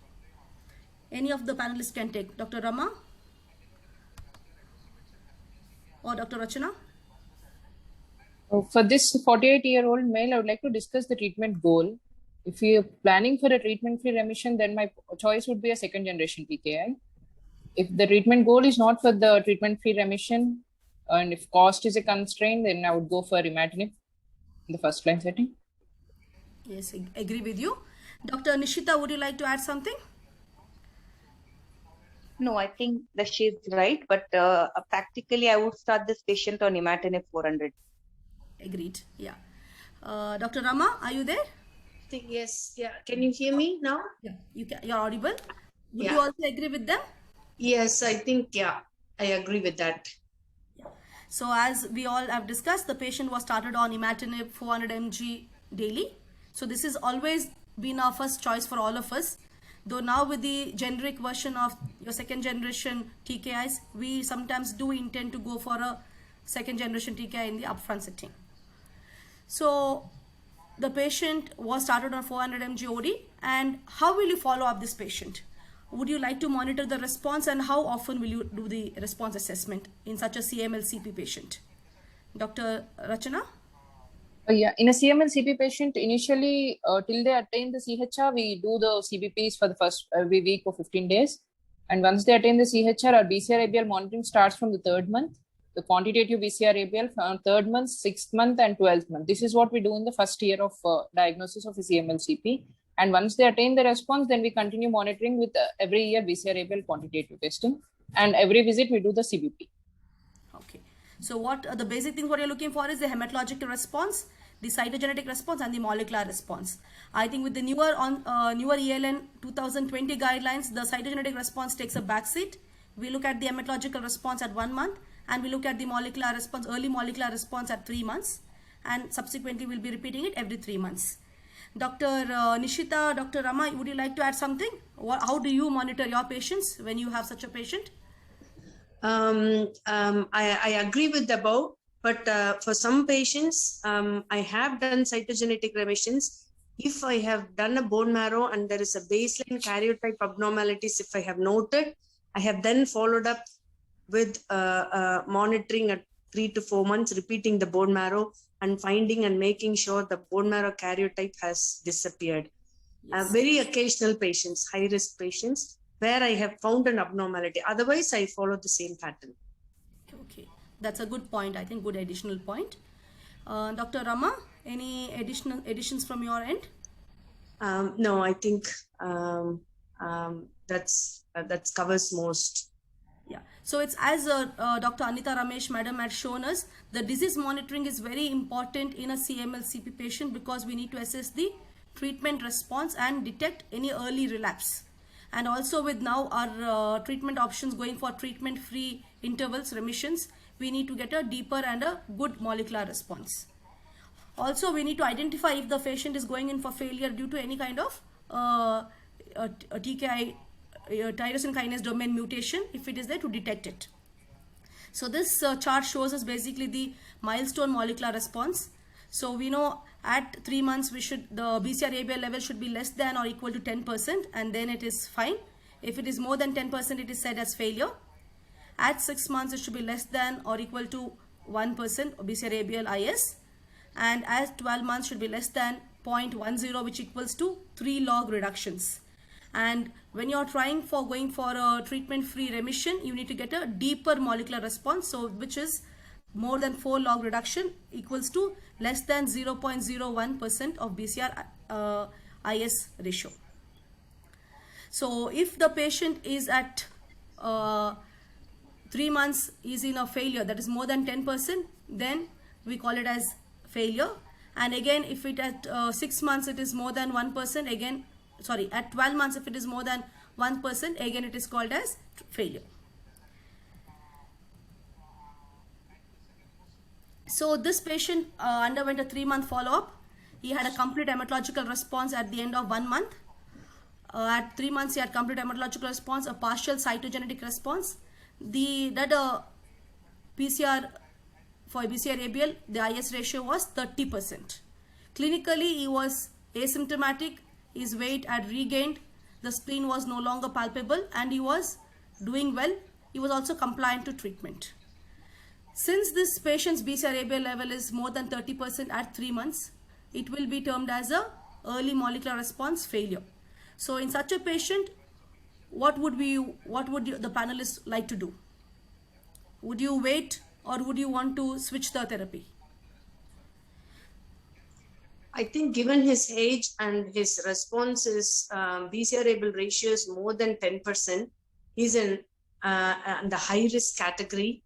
Any of the panelists can take. Dr. Rama or Dr. Rachana? For this 48-year-old male, I would like to discuss the treatment goal. If you're planning for a treatment-free remission, then my choice would be a second generation TKI. If the treatment goal is not for the treatment-free remission, and if cost is a constraint, then I would go for imatinib in the first line setting. Yes, I agree with you. Dr. Nishita, would you like to add something? No, I think that she's right, but practically I would start this patient on imatinib 400. Agreed. Yeah. Dr. Rama, are you there? Yes. Yeah. Can you hear me now? Yeah. You're audible. Would Yeah. you also agree with them? Yes, I think, yeah, I agree with that. Yeah. So as we all have discussed, the patient was started on imatinib 400 mg daily. So this has always been our first choice for all of us. Though now with the generic version of your second generation TKIs, we sometimes do intend to go for a second generation TKI in the upfront setting. So the patient was started on 400 mg OD, and how will you follow up this patient? Would you like to monitor the response, and how often will you do the response assessment in such a CML-CP patient? Dr. Rachana? Yeah, in a CML-CP patient, initially till they attain the CHR, we do the CBPs for the first every week or 15 days. And once they attain the CHR, our BCR-ABL monitoring starts from the 3rd month. The quantitative BCR-ABL from 3rd month, 6th month, and 12th month. This is what we do in the first year of diagnosis of a CML-CP. And once they attain the response, then we continue monitoring with every year BCR-ABL quantitative testing. And every visit we do the CBP. Okay. So what the basic things what you're looking for is the hematologic response, the cytogenetic response, and the molecular response. I think with the newer ELN 2020 guidelines, the cytogenetic response takes a backseat. We look at the hematological response at 1 month, and we look at the molecular response, early molecular response at 3 months, and subsequently we'll be repeating it every 3 months. Dr. Nishita, Dr. Rama, would you like to add something? How do you monitor your patients when you have such a patient? I agree with the above, but for some patients, I have done cytogenetic remissions. If I have done a bone marrow and there is a baseline karyotype abnormalities, if I have noted, I have then followed up with monitoring at 3 to 4 months, repeating the bone marrow and finding and making sure the bone marrow karyotype has disappeared. Yes. Very occasional patients, high-risk patients, where I have found an abnormality. Otherwise, I follow the same pattern. Okay, that's a good point. I think good additional point. Dr. Rama, any additional additions from your end? No, I think that covers most. Yeah, so it's as Dr. Anita Ramesh madam had shown us, the disease monitoring is very important in a CML CP patient because we need to assess the treatment response and detect any early relapse. And also with now our treatment options going for treatment-free intervals, remissions, we need to get a deeper and a good molecular response. Also, we need to identify if the patient is going in for failure due to any kind of TKI, tyrosine kinase domain mutation, if it is there, to detect it. So this chart shows us basically the milestone molecular response. So we know at 3 months the BCR-ABL level should be less than or equal to 10%, and then it is fine. If it is more than 10%, it is said as failure. At 6 months, it should be less than or equal to 1% BCR-ABL-IS. And at 12 months should be less than 0.10, which equals to 3 log reductions. And when you're trying for going for a treatment-free remission, you need to get a deeper molecular response, so which is more than 4 log reduction equals to less than 0.01% of BCR-IS ratio. So if the patient is at 3 months is in a failure, that is more than 10%, then we call it as failure. And again, if it at 6 months it is more than 1%, again, sorry, at 12 months if it is more than 1%, again it is called as failure. So this patient underwent a 3-month follow-up. He had a complete hematological response at the end of 1 month. At 3 months, he had complete hematological response, a partial cytogenetic response. That PCR for BCR-ABL, the IS ratio was 30%. Clinically, he was asymptomatic. His weight had regained. The spleen was no longer palpable, and he was doing well. He was also compliant to treatment. Since this patient's BCR-ABL level is more than 30% at 3 months, it will be termed as a early molecular response failure. So in such a patient, what would the panelists like to do? Would you wait or would you want to switch the therapy? I think given his age and his responses, BCR-ABL ratio is more than 10%. He's in the high risk category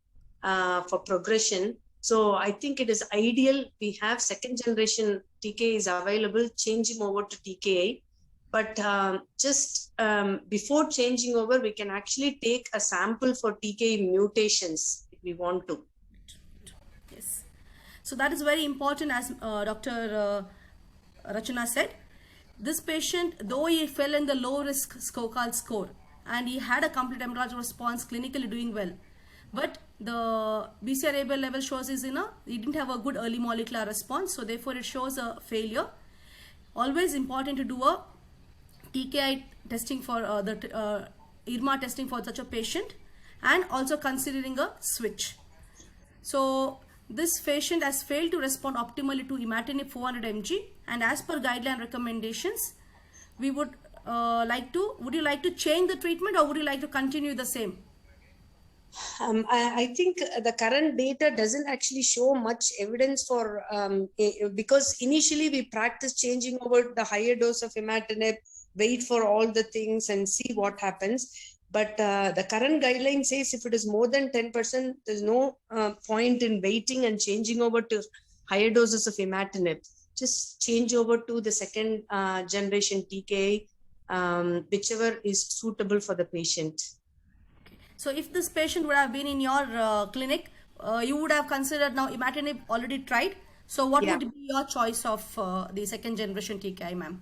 for progression. So I think it is ideal we have second generation TKIs available, change him over to TKI. But before changing over, we can actually take a sample for TKI mutations if we want to. Yes. So that is very important, as Dr. Rachana said. This patient, though he fell in the low risk score and he had a complete hematologic response, clinically doing well, but the BCR-ABL level shows he didn't have a good early molecular response, so therefore it shows a failure. Always important to do a TKI testing for IRMA testing for such a patient, and also considering a switch. So this patient has failed to respond optimally to imatinib 400 mg, and as per guideline recommendations, we would you like to change the treatment or would you like to continue the same? I think the current data doesn't actually show much evidence for, because initially we practiced changing over the higher dose of imatinib, wait for all the things and see what happens. But the current guideline says if it is more than 10%, there's no point in waiting and changing over to higher doses of imatinib. Just change over to the second generation TKI, whichever is suitable for the patient. So if this patient would have been in your clinic, you would have considered, now imatinib already tried. So what would be your choice of the second generation TKI, ma'am?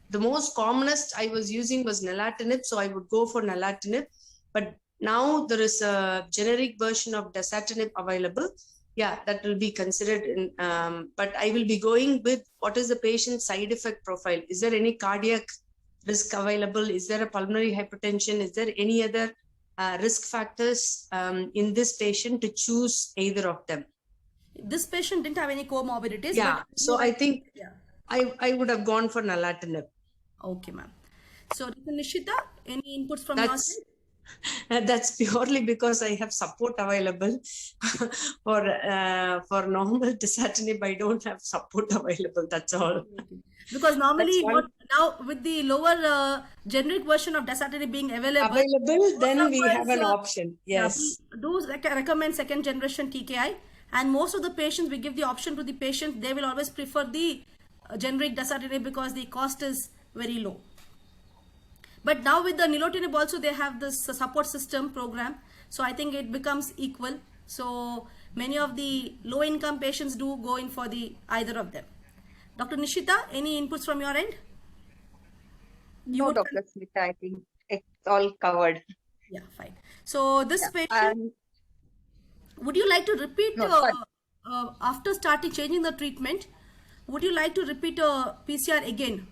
The most commonest I was using was nalatinib, so I would go for nalatinib. But now there is a generic version of dasatinib available. Yeah, that will be considered. But I will be going with what is the patient's side effect profile. Is there any cardiac risk available? Is there a pulmonary hypertension? Is there any other risk factors in this patient to choose either of them? This patient didn't have any comorbidities. Yeah, but so I think I would have gone for nalatinib. Okay, ma'am. So, Nishita, any inputs from your side? That's purely because I have support available. For normal dasatinib, I don't have support available. That's all. Because normally, That's what one. now with the lower generic version of dasatinib being available, Then most of we have us, an option. yeah, Yes. we do recommend second generation TKI, and most of the patients, we give the option to the patient. They will always prefer the generic dasatinib because the cost is very low. But now with the nilotinib also, they have this support system program, so I think it becomes equal. So many of the low income patients do go in for the either of them. Dr. Nishita, any inputs from your end? No, Dr. Smita, I think it's all covered. Yeah, fine. So this patient, And would you like to repeat No, sorry. after starting changing the treatment? Would you like to repeat a PCR again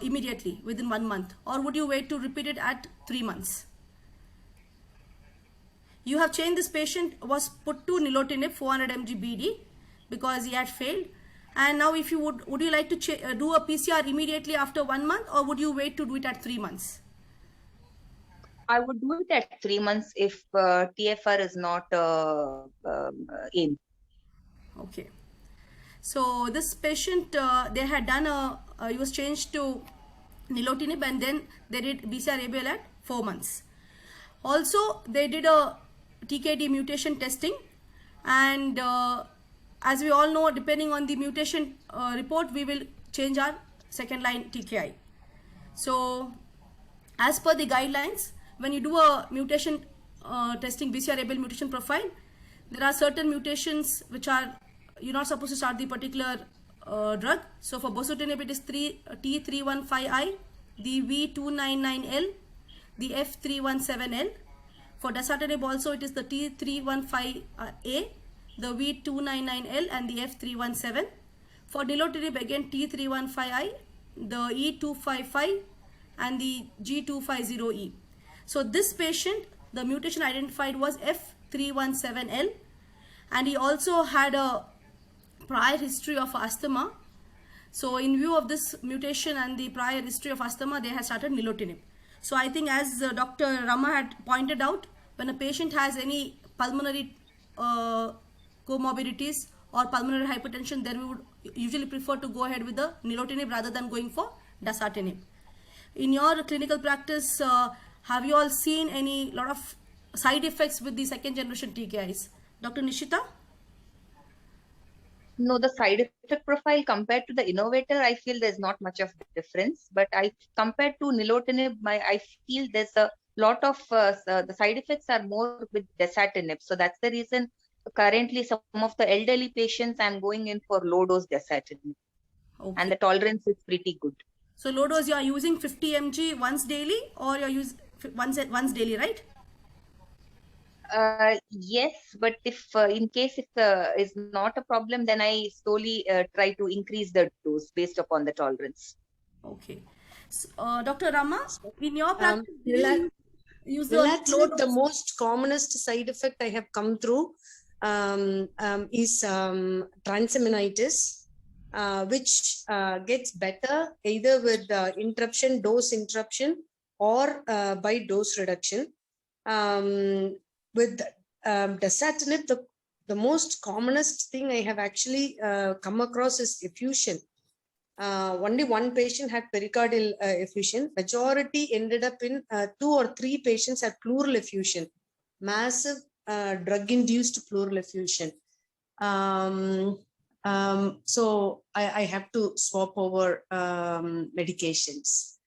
immediately within 1 month, or would you wait to repeat it at 3 months? You have changed, this patient was put to nilotinib 400 mg BD because he had failed, and now if you would you like to do a PCR immediately after 1 month, or would you wait to do it at 3 months? I would do it at 3 months if TFR is not in. Okay. So this patient, they had done he was changed to nilotinib, and then they did BCR-ABL at 4 months. Also, they did a TKD mutation testing, and as we all know, depending on the mutation report, we will change our second line TKI. So as per the guidelines, when you do a mutation testing, BCR-ABL mutation profile, there are certain mutations which are, you're not supposed to start the particular drug. So for bosutinib, it is T315I, the V299L, the F317L. For dasatinib also, it is the T315A, the V299L, and the F317. For nilotinib, again T315I, the E255, and the G250E. So this patient, the mutation identified was F317L, and he also had a prior history of asthma. So in view of this mutation and the prior history of asthma, they have started nilotinib. So I think, as Dr. Rama had pointed out, when a patient has any pulmonary comorbidities or pulmonary hypertension, then we would usually prefer to go ahead with the nilotinib rather than going for dasatinib. In your clinical practice, have you all seen any lot of side effects with the second generation TKIs? Dr. Nishita? No, the side effect profile compared to the innovator, I feel there's not much of difference. But compared to nilotinib, I feel there's a lot of the side effects are more with dasatinib. So that's the reason currently some of the elderly patients I'm going in for low dose dasatinib, and the tolerance is pretty good. So low dose, you are using 50 mg once daily, or you're using once daily, right? Yes, but if in case if is not a problem, then I slowly try to increase the dose based upon the tolerance. Okay. So, Dr. Rama, in your practice, use Relaxin, the most commonest side effect I have come through is transaminitis, which gets better either with dose interruption, or by dose reduction. With dasatinib, the most commonest thing I have actually come across is effusion. Only one patient had pericardial effusion. Majority ended up in 2 or 3 patients had pleural effusion, massive drug-induced pleural effusion. So I have to swap over medications.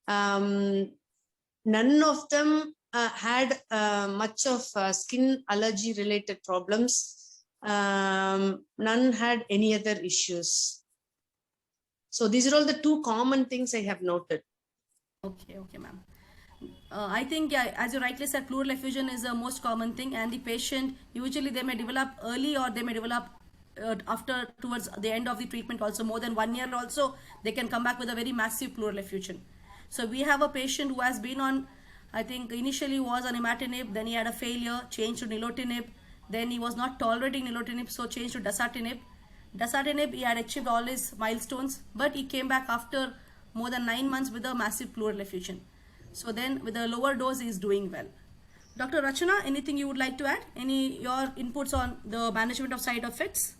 None of them had much of skin allergy related problems. None had any other issues. So these are all the 2 common things I have noted. Okay, ma'am. I think, yeah, as you rightly said, pleural effusion is the most common thing, and the patient usually they may develop early, or they may develop after towards the end of the treatment. Also, more than 1 year, also they can come back with a very massive pleural effusion. So we have a patient who has been on, I think initially was on imatinib, then he had a failure, changed to nilotinib, then he was not tolerating nilotinib, so changed to dasatinib. Dasatinib, he had achieved all his milestones, but he came back after more than 9 months with a massive pleural effusion. So then with the lower dose he is doing well. Dr. Rachana, anything you would like to add? Your inputs on the management of side effects?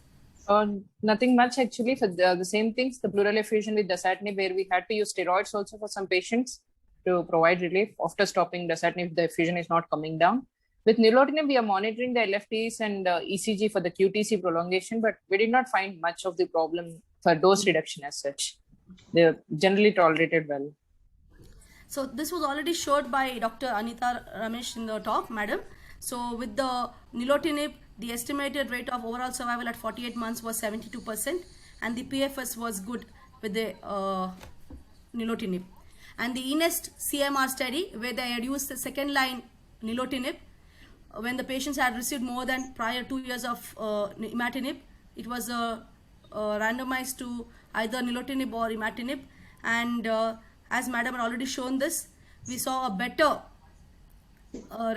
Nothing much actually. For the same things, the pleural effusion with dasatinib, where we had to use steroids also for some patients to provide relief after stopping dasatinib if the effusion is not coming down. With nilotinib, we are monitoring the LFTs and ECG for the QTC prolongation, but we did not find much of the problem for dose reduction as such. They are generally tolerated well. So this was already showed by Dr. Anita Ramesh in the talk, madam. So with the nilotinib, the estimated rate of overall survival at 48 months was 72%, and the PFS was good with the nilotinib. And the ENEST CMR study, where they had used the second line nilotinib, when the patients had received more than prior 2 years of imatinib, it was randomized to either nilotinib or imatinib. And as madam had already shown this, we saw a better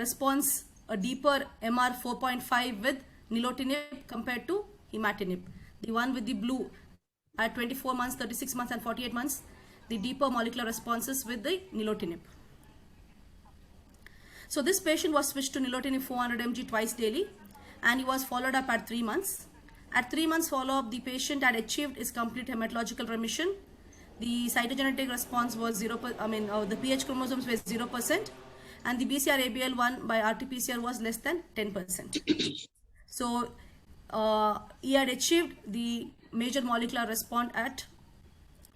response, a deeper MR 4.5 with nilotinib compared to imatinib. The one with the blue at 24 months, 36 months and 48 months, the deeper molecular responses with the nilotinib. So this patient was switched to nilotinib 400 mg twice daily, and he was followed up at 3 months. At 3 months follow-up, the patient had achieved his complete hematological remission. The cytogenetic response was the PH chromosomes were 0%, and the BCR-ABL1 by RT-PCR was less than 10%. So he had achieved the major molecular response at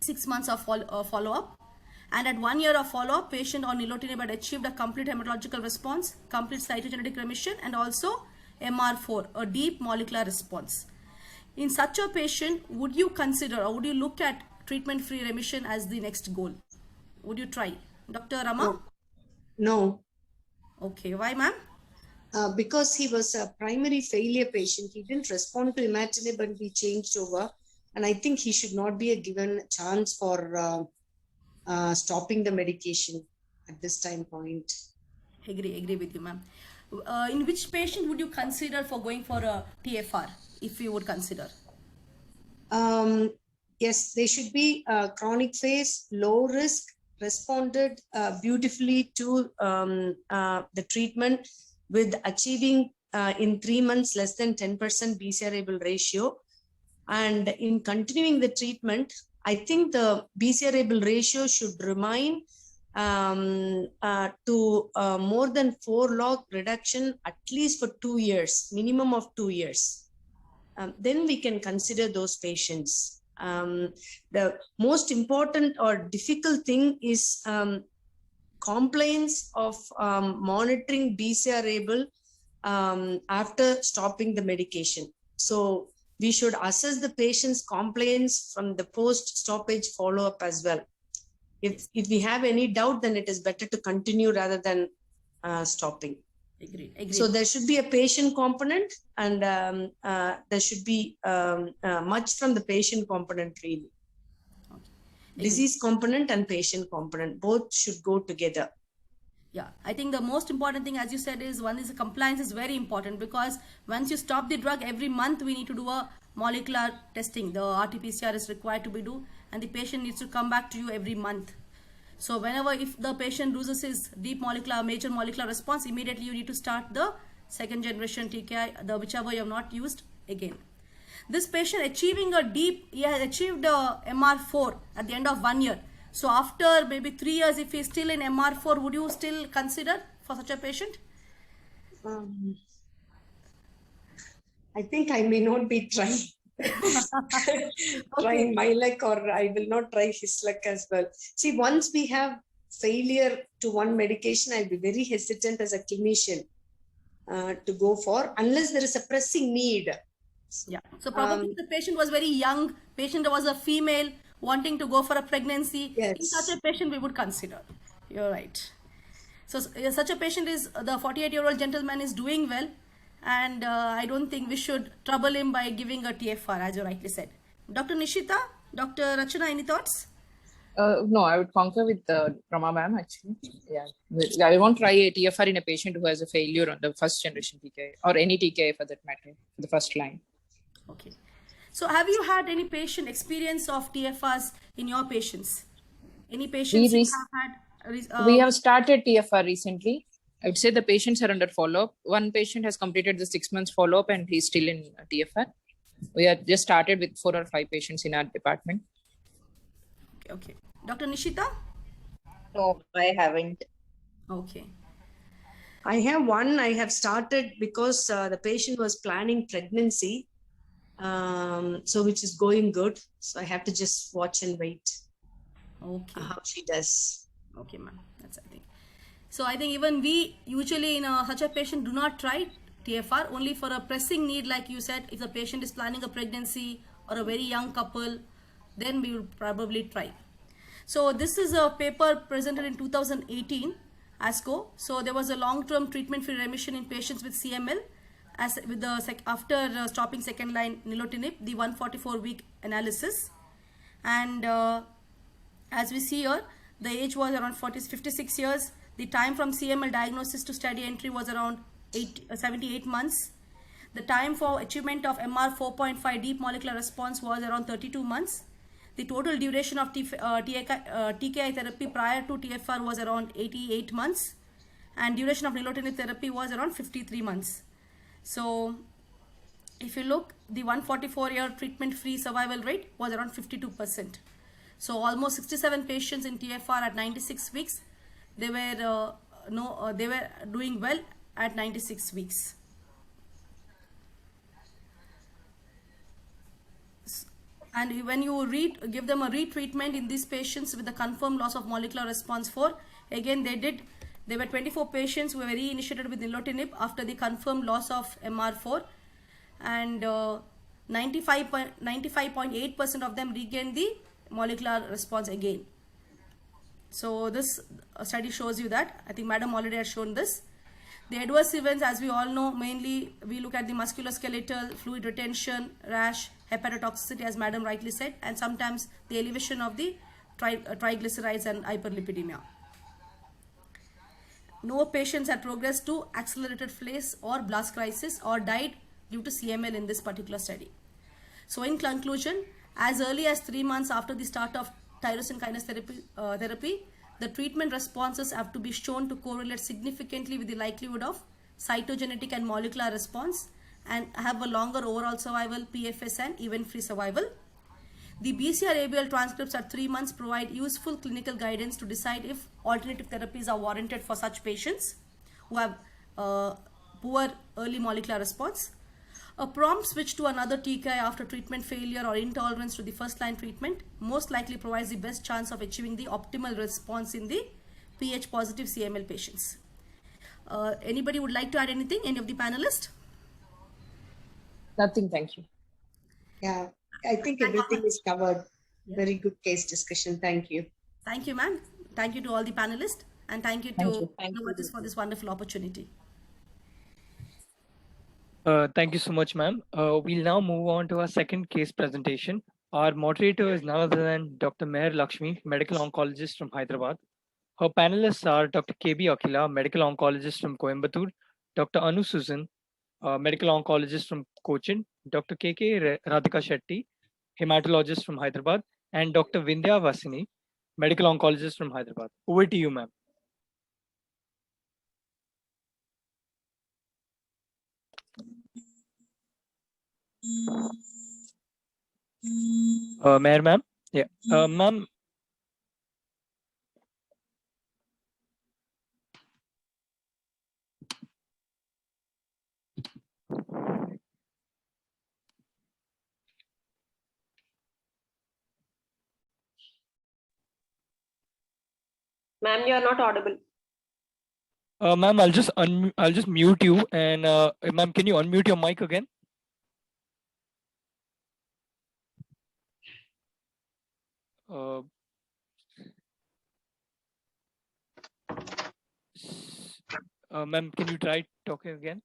6 months of follow-up. And at 1 year of follow-up, patient on nilotinib had achieved a complete hematological response, complete cytogenetic remission, and also MR4, a deep molecular response. In such a patient, would you consider or would you look at treatment-free remission as the next goal? Would you try? Dr. Rama? No. Okay, why ma'am? Because he was a primary failure patient. He didn't respond to imatinib and we changed over. And I think he should not be given a chance for stopping the medication at this time point. Agree with you, ma'am. In which patient would you consider for going for a TFR, if you would consider? Yes, they should be chronic phase, low risk, responded beautifully to the treatment with achieving in 3 months less than 10% BCR-ABL ratio. And in continuing the treatment, I think the BCR-ABL ratio should remain to more than 4 log reduction at least for 2 years, minimum of 2 years. Then we can consider those patients. The most important or difficult thing is compliance of monitoring BCR-ABL after stopping the medication. So we should assess the patient's compliance from the post-stoppage follow-up as well. If we have any doubt, then it is better to continue rather than stopping. Agreed. So there should be a patient component, and there should be much from the patient component really. Okay. Disease component and patient component, both should go together. Yeah, I think the most important thing, as you said, is one is the compliance is very important, because once you stop the drug, every month we need to do a molecular testing. The RT-PCR is required to be done, and the patient needs to come back to you every month. So whenever, if the patient loses his deep molecular, major molecular response, immediately you need to start the second generation TKI, the whichever you have not used again. This patient achieving a deep, he has achieved a MR4 at the end of 1 year. So after maybe 3 years, if he's still in MR4, would you still consider for such a patient? I think I may not be trying. Trying my luck, or I will not try his luck as well. See, once we have failure to one medication, I'll be very hesitant as a clinician to go for, unless there is a pressing need. Yeah. So probably the patient was very young, patient was a female wanting to go for a pregnancy. Yes. In such a patient we would consider. You're right. So such a patient is, the 48-year-old gentleman is doing well, and I don't think we should trouble him by giving a TFR, as you rightly said. Dr. Nishita, Dr. Rachana, any thoughts? No, I would concur with Rama ma'am actually. Yeah, I won't try a TFR in a patient who has a failure on the first generation TKI, or any TKI for that matter, for the first line. Okay. So have you had any patient experience of TFRs in your patients? Any patients you have had We have started TFR recently. I would say the patients are under follow-up. One patient has completed the 6 months follow-up and he's still in TFR. We have just started with 4 or 5 patients in our department. Okay. Dr. Nishita? No, I haven't. Okay. I have one. I have started because the patient was planning pregnancy. So which is going good. So I have to just watch and wait Okay. how she does. Okay, ma'am. That's, I think. So I think even we usually in such a patient do not try TFR, only for a pressing need, like you said, if the patient is planning a pregnancy or a very young couple, then we will probably try. So this is a paper presented in 2018, ASCO. So there was a long-term treatment-free remission in patients with CML as with the after stopping second-line nilotinib, the 144-week analysis. And as we see here, the age was around 56 years. The time from CML diagnosis to study entry was around 78 months. The time for achievement of MR 4.5 deep molecular response was around 32 months. The total duration of TKI therapy prior to TFR was around 88 months. And duration of nilotinib therapy was around 53 months. So if you look, the 144-year treatment-free survival rate was around 52%. So almost 67 patients in TFR at 96 weeks, they were they were doing well at 96 weeks. And when you give them a retreatment in these patients with the confirmed loss of molecular response 4, again there were 24 patients who were reinitiated with nilotinib after the confirmed loss of MR4, and 95.8% of them regained the molecular response again. So this study shows you that. I think Madam already has shown this. The adverse events, as we all know, mainly we look at the musculoskeletal, fluid retention, rash, hepatotoxicity, as Madam rightly said, and sometimes the elevation of the triglycerides and hyperlipidemia. No patients had progressed to accelerated phase or blast crisis or died due to CML in this particular study. So in conclusion, as early as 3 months after the start of tyrosine kinase therapy, the treatment responses have to be shown to correlate significantly with the likelihood of cytogenetic and molecular response and have a longer overall survival, PFS, and event-free survival. The BCR-ABL transcripts at 3 months provide useful clinical guidance to decide if alternative therapies are warranted for such patients who have poor early molecular response. A prompt switch to another TKI after treatment failure or intolerance to the first-line treatment most likely provides the best chance of achieving the optimal response in the Ph-positive CML patients. Anybody would like to add anything? Any of the panelists? Nothing, thank you. Yeah, I think everything is covered. Very good case discussion. Thank you. Thank you, ma'am. Thank you to all the panelists, and thank you to Novartis for this wonderful opportunity. Thank you so much, ma'am. We'll now move on to our second case presentation. Our moderator is none other than Dr. Meher Lakshmi, medical oncologist from Hyderabad. Her panelists are Dr. KB Akila, medical oncologist from Coimbatore, Dr. Anu Susan, medical oncologist from Cochin, Dr. KK Radhika Shetty, hematologist from Hyderabad, and Dr. Vindhya Vasini, medical oncologist from Hyderabad. Over to you, ma'am. Mayor, ma'am. Yeah, ma'am. Ma'am, you are not audible. Ma'am, I'll just mute you, and ma'am, can you unmute your mic again? Ma'am, can you try talking again?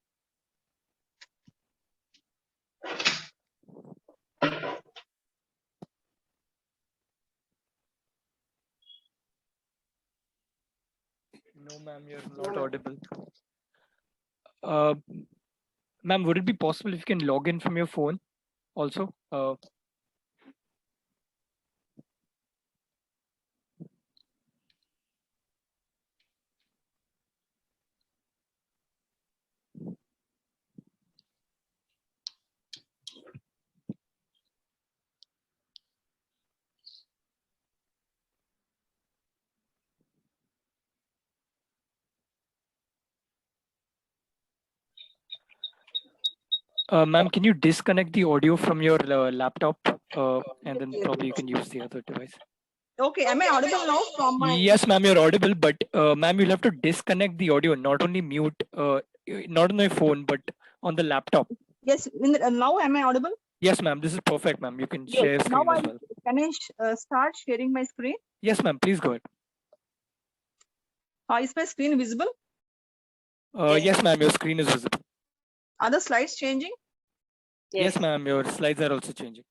No, ma'am, you're not audible. Ma'am, would it be possible if you can log in from your phone also? Ma'am, can you disconnect the audio from your laptop and then probably you can use the other device? Okay, am I audible now from my? Yes, ma'am, you're audible, but ma'am, you'll have to disconnect the audio, not only mute, not on the phone, but on the laptop. Yes, now am I audible? Yes, ma'am, this is perfect, ma'am. You can share Yes, screen now as well. can I start sharing my screen? Yes, ma'am, please go ahead. Is my screen visible? Yes, ma'am, your screen is visible. Are the slides changing? Yes, ma'am, your slides are also changing.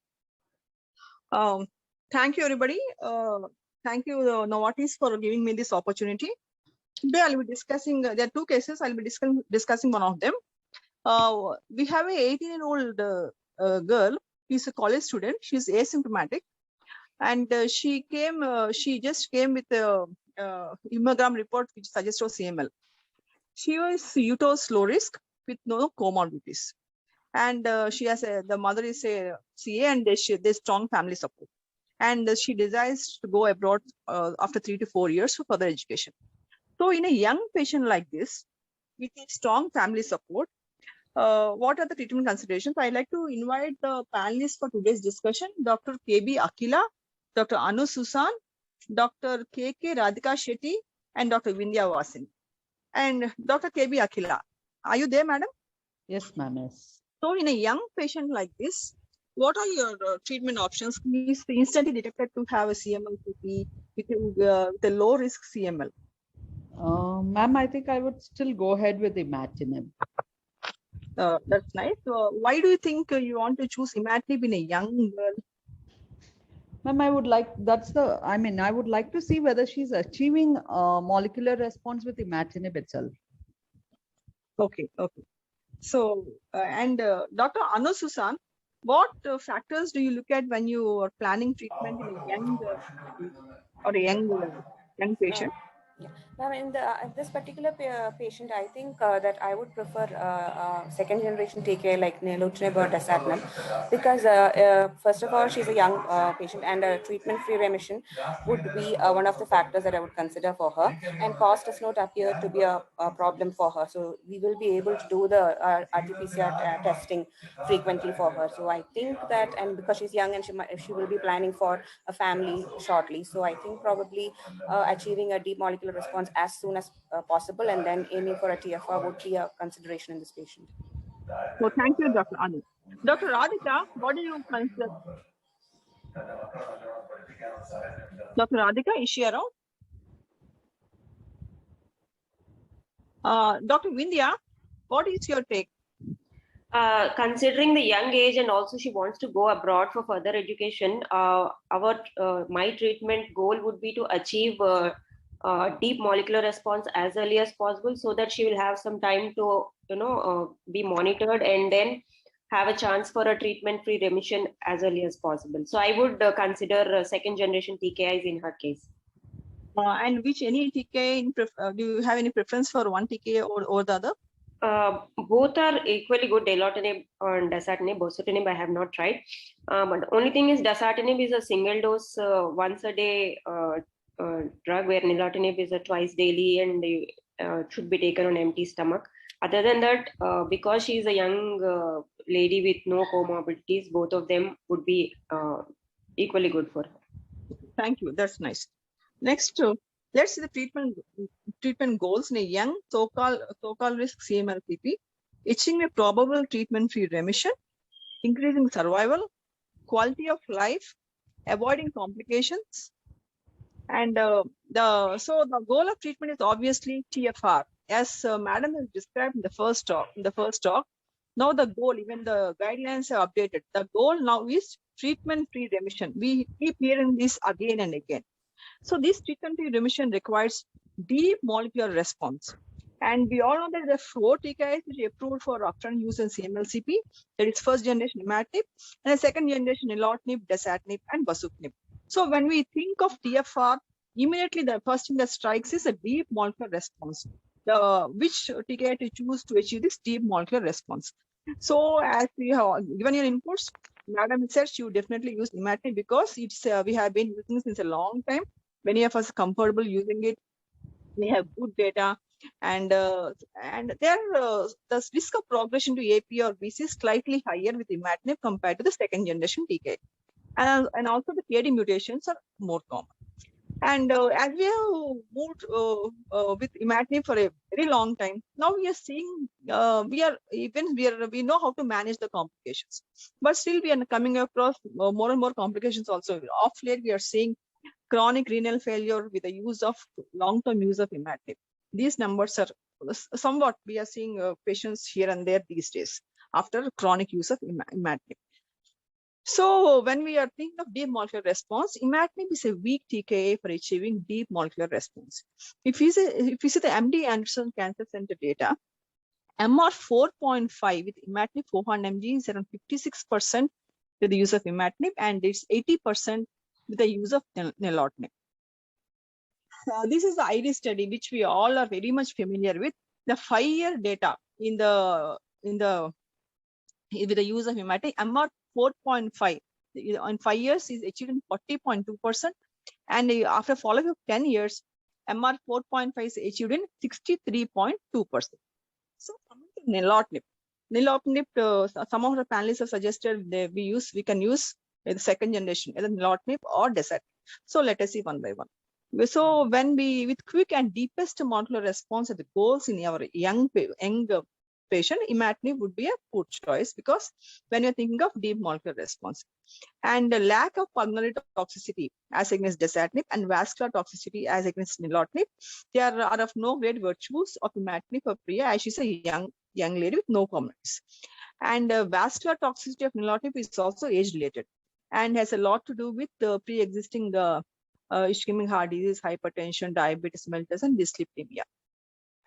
Thank you, everybody. Thank you, Novartis, for giving me this opportunity. Today, I'll be discussing, there are two cases. I'll be discussing one of them. We have a 18-year-old girl. She's a college student. She's asymptomatic. And she just came with a hemogram report which suggests CML. She was UTOS low risk with no comorbidities. And she has the mother is a CA and there's strong family support. And she desires to go abroad after 3 to 4 years for further education. So in a young patient like this, with a strong family support, what are the treatment considerations? I'd like to invite the panelists for today's discussion, Dr. KB Akila, Dr. Anu Susan, Dr. KK Radhika Shetty, and Dr. Vindhya Vasin. And Dr. KB Akila, are you there, madam? Yes, ma'am. Yes. So in a young patient like this, what are your treatment options? He's instantly detected to have a CML with a low risk CML. Ma'am, I think I would still go ahead with imatinib. That's nice. Why do you think you want to choose imatinib in a young girl? Ma'am, I would like, I would like to see whether she's achieving molecular response with imatinib itself. Okay. So, Dr. Anu Susan, what factors do you look at when you are planning treatment in a young patient? Now, in this particular patient, I think that I would prefer second generation TKI like nilotinib or dasatinib, because first of all, she's a young patient, and treatment-free remission would be one of the factors that I would consider for her. And cost does not appear to be a problem for her, so we will be able to do the RT-PCR testing frequently for her. So I think that, and because she's young and she will be planning for a family shortly, so I think probably achieving a deep molecular response as soon as possible and then aiming for a TFR would be a consideration in this patient. So thank you, Dr. Anu. Dr. Radhika, what do you consider? Dr. Radhika, is she around? Dr. Vindhya, what is your take? Considering the young age and also she wants to go abroad for further education, my treatment goal would be to achieve deep molecular response as early as possible, so that she will have some time to be monitored and then have a chance for a treatment-free remission as early as possible. So I would consider second generation TKIs in her case. And any TKI, do you have any preference for one TKI or the other? Both are equally good, nilotinib and dasatinib. Bosutinib I have not tried. But the only thing is dasatinib is a single dose once a day drug, where nilotinib is a twice daily and should be taken on empty stomach. Other than that, because she is a young lady with no comorbidities, both of them would be equally good for her. Thank you. That's nice. Next, let's see the treatment goals in a young so-called risk CML-CP. Achieving a probable treatment-free remission, increasing survival, quality of life, avoiding complications. And so the goal of treatment is obviously TFR, as Madam has described in the first talk. Now the goal, even the guidelines are updated. The goal now is treatment-free remission. We keep hearing this again and again. So this treatment-free remission requires deep molecular response. And we all know that there are 4 TKIs which are approved for upfront use in CML-CP. That is first generation imatinib, and a second generation nilotinib, dasatinib, and bosutinib. So when we think of TFR, immediately the first thing that strikes is a deep molecular response. Which TKI to choose to achieve this deep molecular response? So as we have given your inputs, Madam said she would definitely use imatinib because it's we have been using since a long time. Many of us are comfortable using it. We have good data. and their the risk of progression to AP or BC is slightly higher with imatinib compared to the second generation TKI, and also the KD mutations are more common. And as we have moved with imatinib for a very long time, now we are seeing we know how to manage the complications, but still we are coming across more and more complications also. Of late, we are seeing chronic renal failure with the use of long-term use of imatinib. These numbers are somewhat, we are seeing patients here and there these days after chronic use of imatinib. So when we are thinking of deep molecular response, imatinib is a weak TKI for achieving deep molecular response. If you see the MD Anderson Cancer Center data, MR 4.5 with imatinib 400 mg is around 56% with the use of imatinib, and it's 80% with the use of nilotinib. This is the ID study which we all are very much familiar with. The 5-year data with the use of imatinib, MR 4.5 in 5 years is achieved in 40.2%, and after follow-up of 10 years, MR 4.5 is achieved in 63.2%. So coming to nilotinib, some of the panelists have suggested we can use the second generation, either nilotinib or dasatinib. So let us see one by one. So when with quick and deepest molecular response at the goals in our young patient, imatinib would be a good choice, because when you're thinking of deep molecular response, and the lack of pulmonary toxicity as against dasatinib and vascular toxicity as against nilotinib, they are of no great virtues of imatinib for Priya, as she's a young lady with no comorbidities. And vascular toxicity of nilotinib is also age related and has a lot to do with the pre-existing ischemic heart disease, hypertension, diabetes mellitus, and dyslipidemia.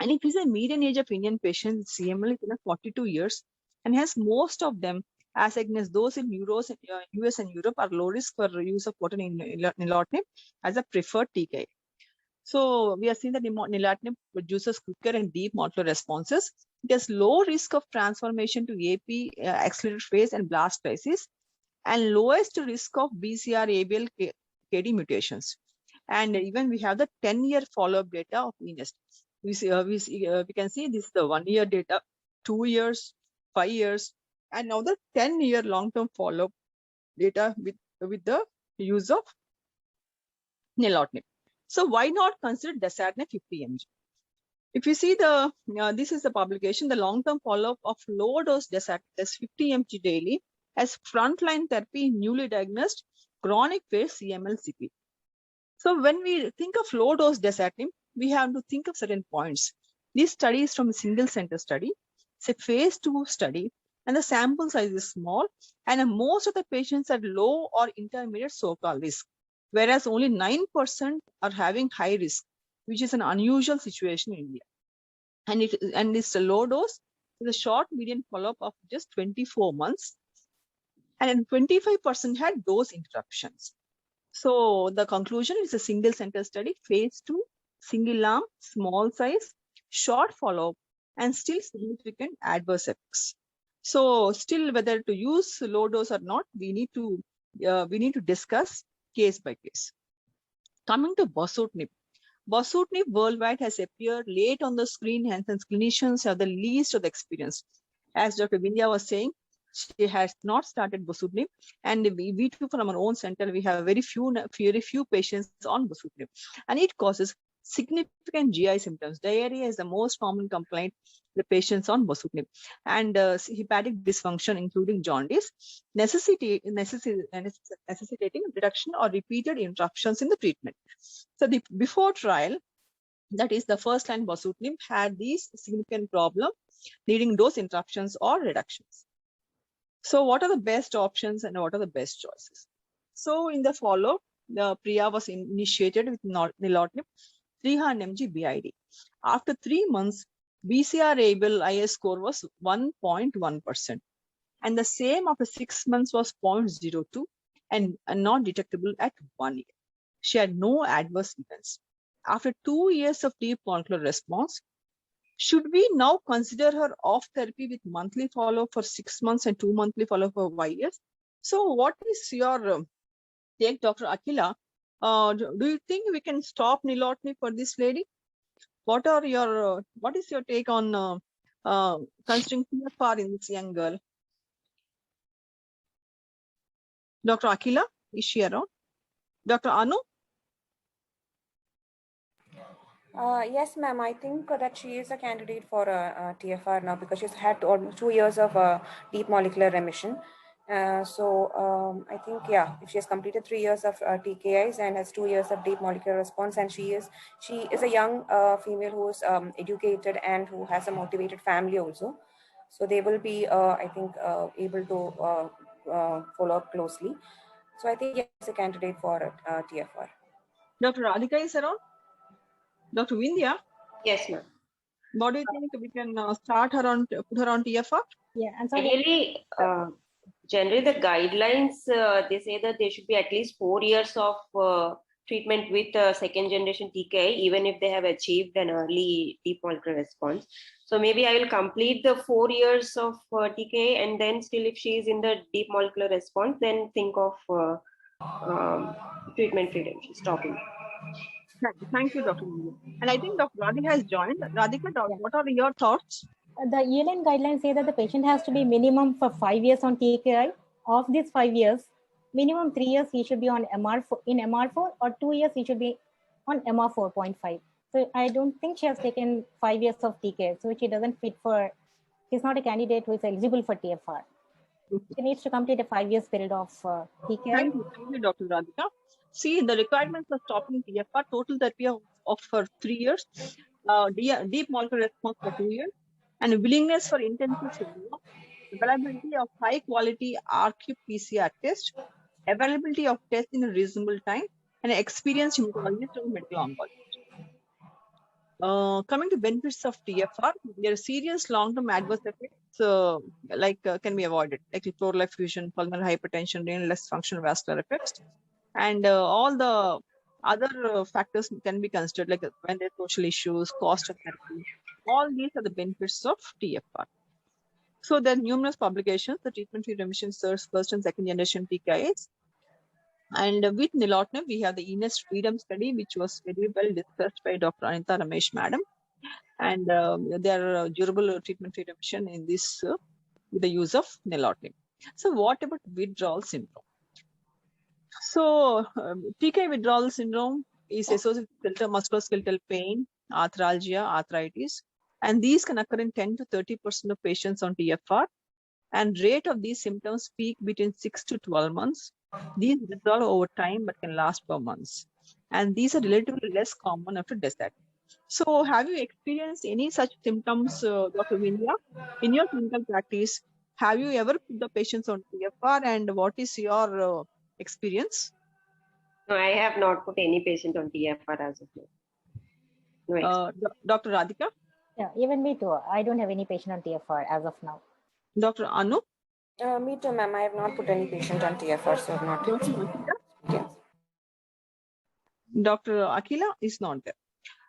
And if you say median age of Indian patients, CML is 42 years, and hence most of them, as against those in US and Europe, are low risk for use of nilotinib as a preferred TKI. So we are seeing that nilotinib produces quicker and deep molecular responses. It has low risk of transformation to AP, accelerated phase, and blast crisis, and lowest risk of BCR, ABL, KD mutations. And even we have the 10-year follow-up data of eNEST. We can see this is the 1-year data, 2 years, 5 years, and now the 10-year long-term follow-up data with the use of nilotinib. So why not consider dasatinib 50 mg? If you see this is the publication, the long-term follow-up of low-dose dasatinib 50 mg daily as frontline therapy in newly diagnosed chronic phase CML-CP. So when we think of low-dose dasatinib, we have to think of certain points. This study is from a single center study. It's a phase 2 study, and the sample size is small, and most of the patients are low or intermediate so-called risk, whereas only 9% are having high risk, which is an unusual situation in India. And it's a low dose with a short median follow-up of just 24 months, and 25% had dose interruptions. So the conclusion is a single center study, phase 2, single arm, small size, short follow-up, and still significant adverse effects. So still whether to use low dose or not, we need to discuss case by case. Coming to bosutinib. Bosutinib worldwide has appeared late on the screen, hence clinicians have the least of the experience. As Dr. Vindhya was saying, she has not started bosutinib, and we too from our own center, we have very few patients on bosutinib, and it causes significant GI symptoms. Diarrhea is the most common complaint the patients on bosutinib, and hepatic dysfunction, including jaundice, necessitating reduction or repeated interruptions in the treatment. So the before trial, that is the first line bosutinib, had these significant problems needing dose interruptions or reductions. So what are the best options and what are the best choices? So in the follow-up, the Priya was initiated with nilotinib 300 mg BID. After 3 months, BCR-ABL IS score was 1.1%, and the same after 6 months was 0.02 and not detectable at 1 year. She had no adverse events. After 2 years of deep molecular response, should we now consider her off therapy with monthly follow-up for 6 months and 2 monthly follow-up for 5 years? So what is your take, Dr. Akila? Do you think we can stop nilotinib for this lady? What is your take on considering TFR in this young girl? Dr. Akila, is she around? Dr. Anu? Yes, ma'am. I think that she is a candidate for a TFR now because she's had almost 2 years of deep molecular remission. I think, yeah, if she has completed 3 years of TKIs and has 2 years of deep molecular response, and she is a young female who is educated and who has a motivated family also. So they will be, I think, able to follow up closely. So I think yes, a candidate for TFR. Dr. Radhika is around? Dr. Vindhya? Yes, ma'am. What do you think we can put her on TFR? Yeah, and so Ideally, generally the guidelines, they say that there should be at least 4 years of treatment with second generation TKI, even if they have achieved an early deep molecular response. So maybe I will complete the 4 years of TKI, and then still if she is in the deep molecular response, then think of treatment redemption, stopping. Thank you, Dr. Vindhya. And I think Dr. Radhika has joined. Radhika, what are your thoughts? The ELN guidelines say that the patient has to be minimum for 5 years on TKI. Of these 5 years, minimum 3 years he should be on MR4 or 2 years he should be on MR4.5. So I don't think she has taken 5 years of TKI. So she doesn't fit for, she's not a candidate who is eligible for TFR. She needs to complete a 5 years period of TKI. Thank you, Dr. Radhika. See, the requirements for stopping TFR, total therapy of for 3 years, deep molecular response for 2 years, and willingness for intensive follow-up, availability of high quality RQ-PCR test, availability of tests in a reasonable time, and experienced hematologist or medical oncologist. Coming to benefits of TFR, there are serious long-term adverse effects can be avoided, like pleural effusion, pulmonary hypertension, renal less functional vascular effects, and all the other factors can be considered, like when there are social issues, cost of therapy. All these are the benefits of TFR. So there are numerous publications. The treatment-free remission serves first and second generation TKIs. And with nilotinib, we have the ENEST Freedom study, which was very well discussed by Dr. Anita Ramesh Madam. And there are durable treatment-free remission in this with the use of nilotinib. So what about withdrawal syndrome? So TKI withdrawal syndrome is associated with musculoskeletal pain, arthralgia, arthritis, and these can occur in 10 to 30% of patients on TFR. And rate of these symptoms peak between 6 to 12 months. These resolve over time but can last for months. And these are relatively less common after death. So have you experienced any such symptoms, Dr. Vindhya, in your clinical practice? Have you ever put the patients on TFR, and what is your experience? No, I have not put any patient on TFR as of now. No. Dr. Radhika? Yeah, even me too. I don't have any patient on TFR as of now. Dr. Anu? Me too, ma'am. I have not put any patient on TFR, so I have not. Dr. Akila is not there.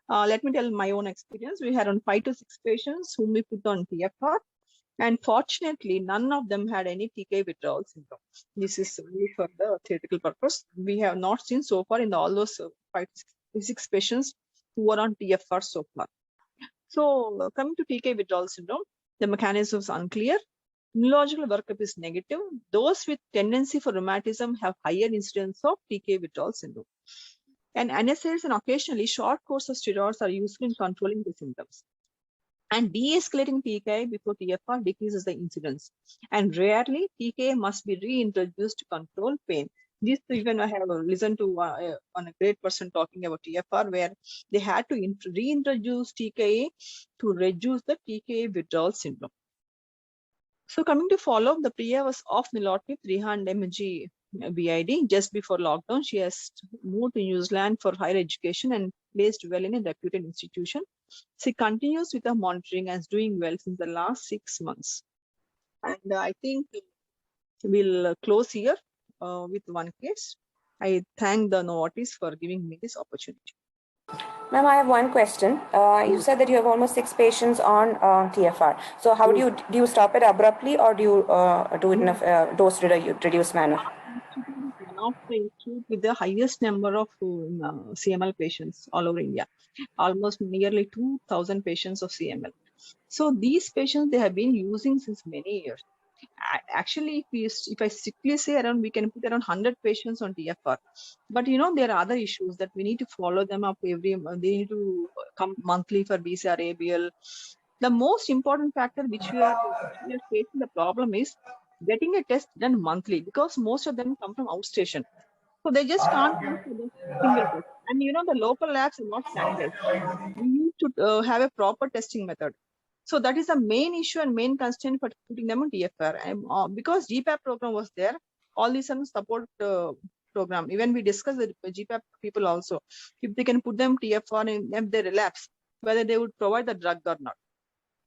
Let me tell my own experience. We had on 5 to 6 patients whom we put on TFR, and fortunately, none of them had any TKI withdrawal syndrome. This is only for the theoretical purpose. We have not seen so far in all those 5 to 6 patients who are on TFR so far. So coming to TKI withdrawal syndrome, the mechanism is unclear. Neurological workup is negative. Those with tendency for rheumatism have higher incidence of TKI withdrawal syndrome. And NSAIDs and occasionally short course of steroids are useful in controlling the symptoms. And de-escalating TKI before TFR decreases the incidence. And rarely, TKI must be reintroduced to control pain. This even I have listened to on a great person talking about TFR, where they had to reintroduce TKI to reduce the TKI withdrawal syndrome. So coming to follow-up, the Priya was off nilotinib 300 mg BID just before lockdown. She has moved to New Zealand for higher education and placed well in a reputed institution. She continues with her monitoring and is doing well since the last 6 months. And I think we'll close here with one case. I thank the Novartis for giving me this opportunity. Ma'am, I have one question. You said that you have almost 6 patients on TFR. So how do you stop it abruptly, or do you do it in a dose reduced manner? of the institute with the highest number of CML patients all over India, almost nearly 2,000 patients of CML. So these patients, they have been using since many years. Actually, if I strictly say around, we can put around 100 patients on TFR. But you know, there are other issues that we need to follow them up they need to come monthly for BCR ABL. The most important factor which we are facing the problem is getting a test done monthly, because most of them come from outstation. So they just can't come for the single test. And you know, the local labs are not standardized. We need to have a proper testing method. So that is the main issue and main constraint for putting them on TFR. Because GPAP program was there, all these are support program. Even we discussed with GPAP people also, if they can put them TFR and if they relapse, whether they would provide the drug or not.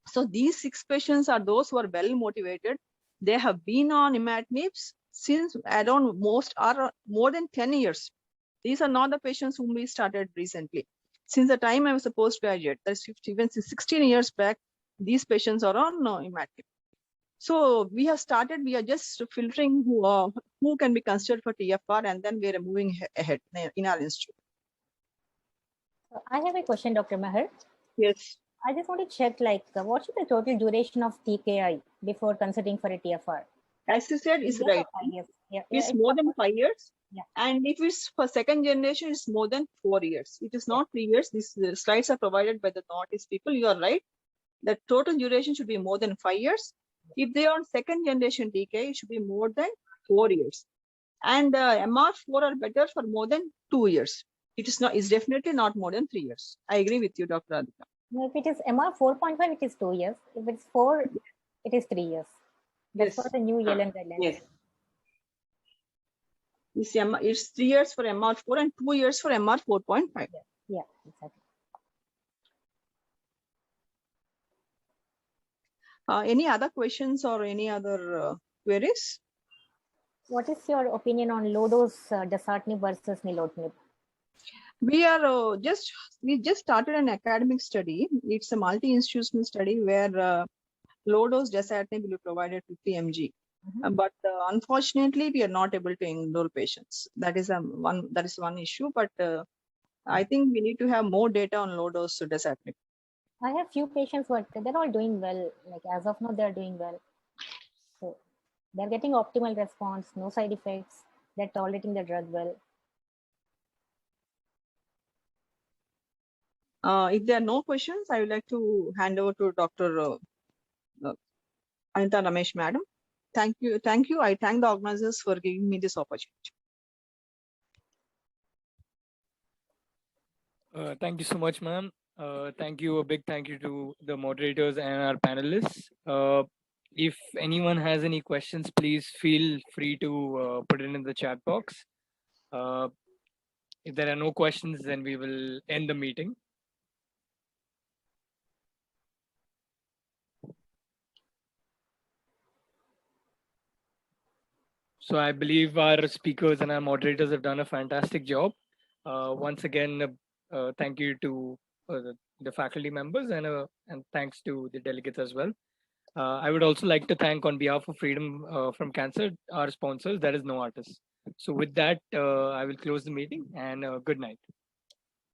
So these 6 patients are those who are well motivated. They have been on imatinib since around more than 10 years. These are not the patients whom we started recently. Since the time I was a postgraduate, that's even 16 years back, these patients are on imatinib. So we are just filtering who can be considered for TFR, and then we are moving ahead in our institute. I have a question, Dr. Meher. Yes. I just want to check, like, what is the total duration of TKI before considering for a TFR? As you said, it's right. It's more than 5 years. Yeah. And if it's for second generation, it's more than 4 years. It is not 3 years. These slides are provided by the notice people. You are right. The total duration should be more than 5 years. If they are on second generation TKI, it should be more than 4 years. And MR4 are better for more than 2 years. It's definitely not more than 3 years. I agree with you, Dr. Adhika. No, if it is MR 4.1, it is 2 years. If it's 4, it is 3 years. That's for the new ELN guidelines. Yes. It's 3 years for MR4 and 2 years for MR 4.5. Yeah, exactly. Any other questions or any other queries? What is your opinion on low dose dasatinib versus nilotinib? We just started an academic study. It's a multi-institutional study where low dose dasatinib will be provided 50 mg. But unfortunately, we are not able to enroll patients. That is one issue. But I think we need to have more data on low dose dasatinib. I have few patients, but they're all doing well. Like, as of now, they're doing well. So they're getting optimal response, no side effects. They're tolerating the drug well. If there are no questions, I would like to hand over to Dr. Anita Ramesh, madam. Thank you. I thank the organizers for giving me this opportunity. Thank you so much, ma'am. Thank you. A big thank you to the moderators and our panelists. If anyone has any questions, please feel free to put it in the chat box. If there are no questions, then we will end the meeting. So I believe our speakers and our moderators have done a fantastic job. Once again, thank you to the faculty members and thanks to the delegates as well. I would also like to thank on behalf of Freedom from Cancer, our sponsors, that is Novartis. So with that, I will close the meeting and good night.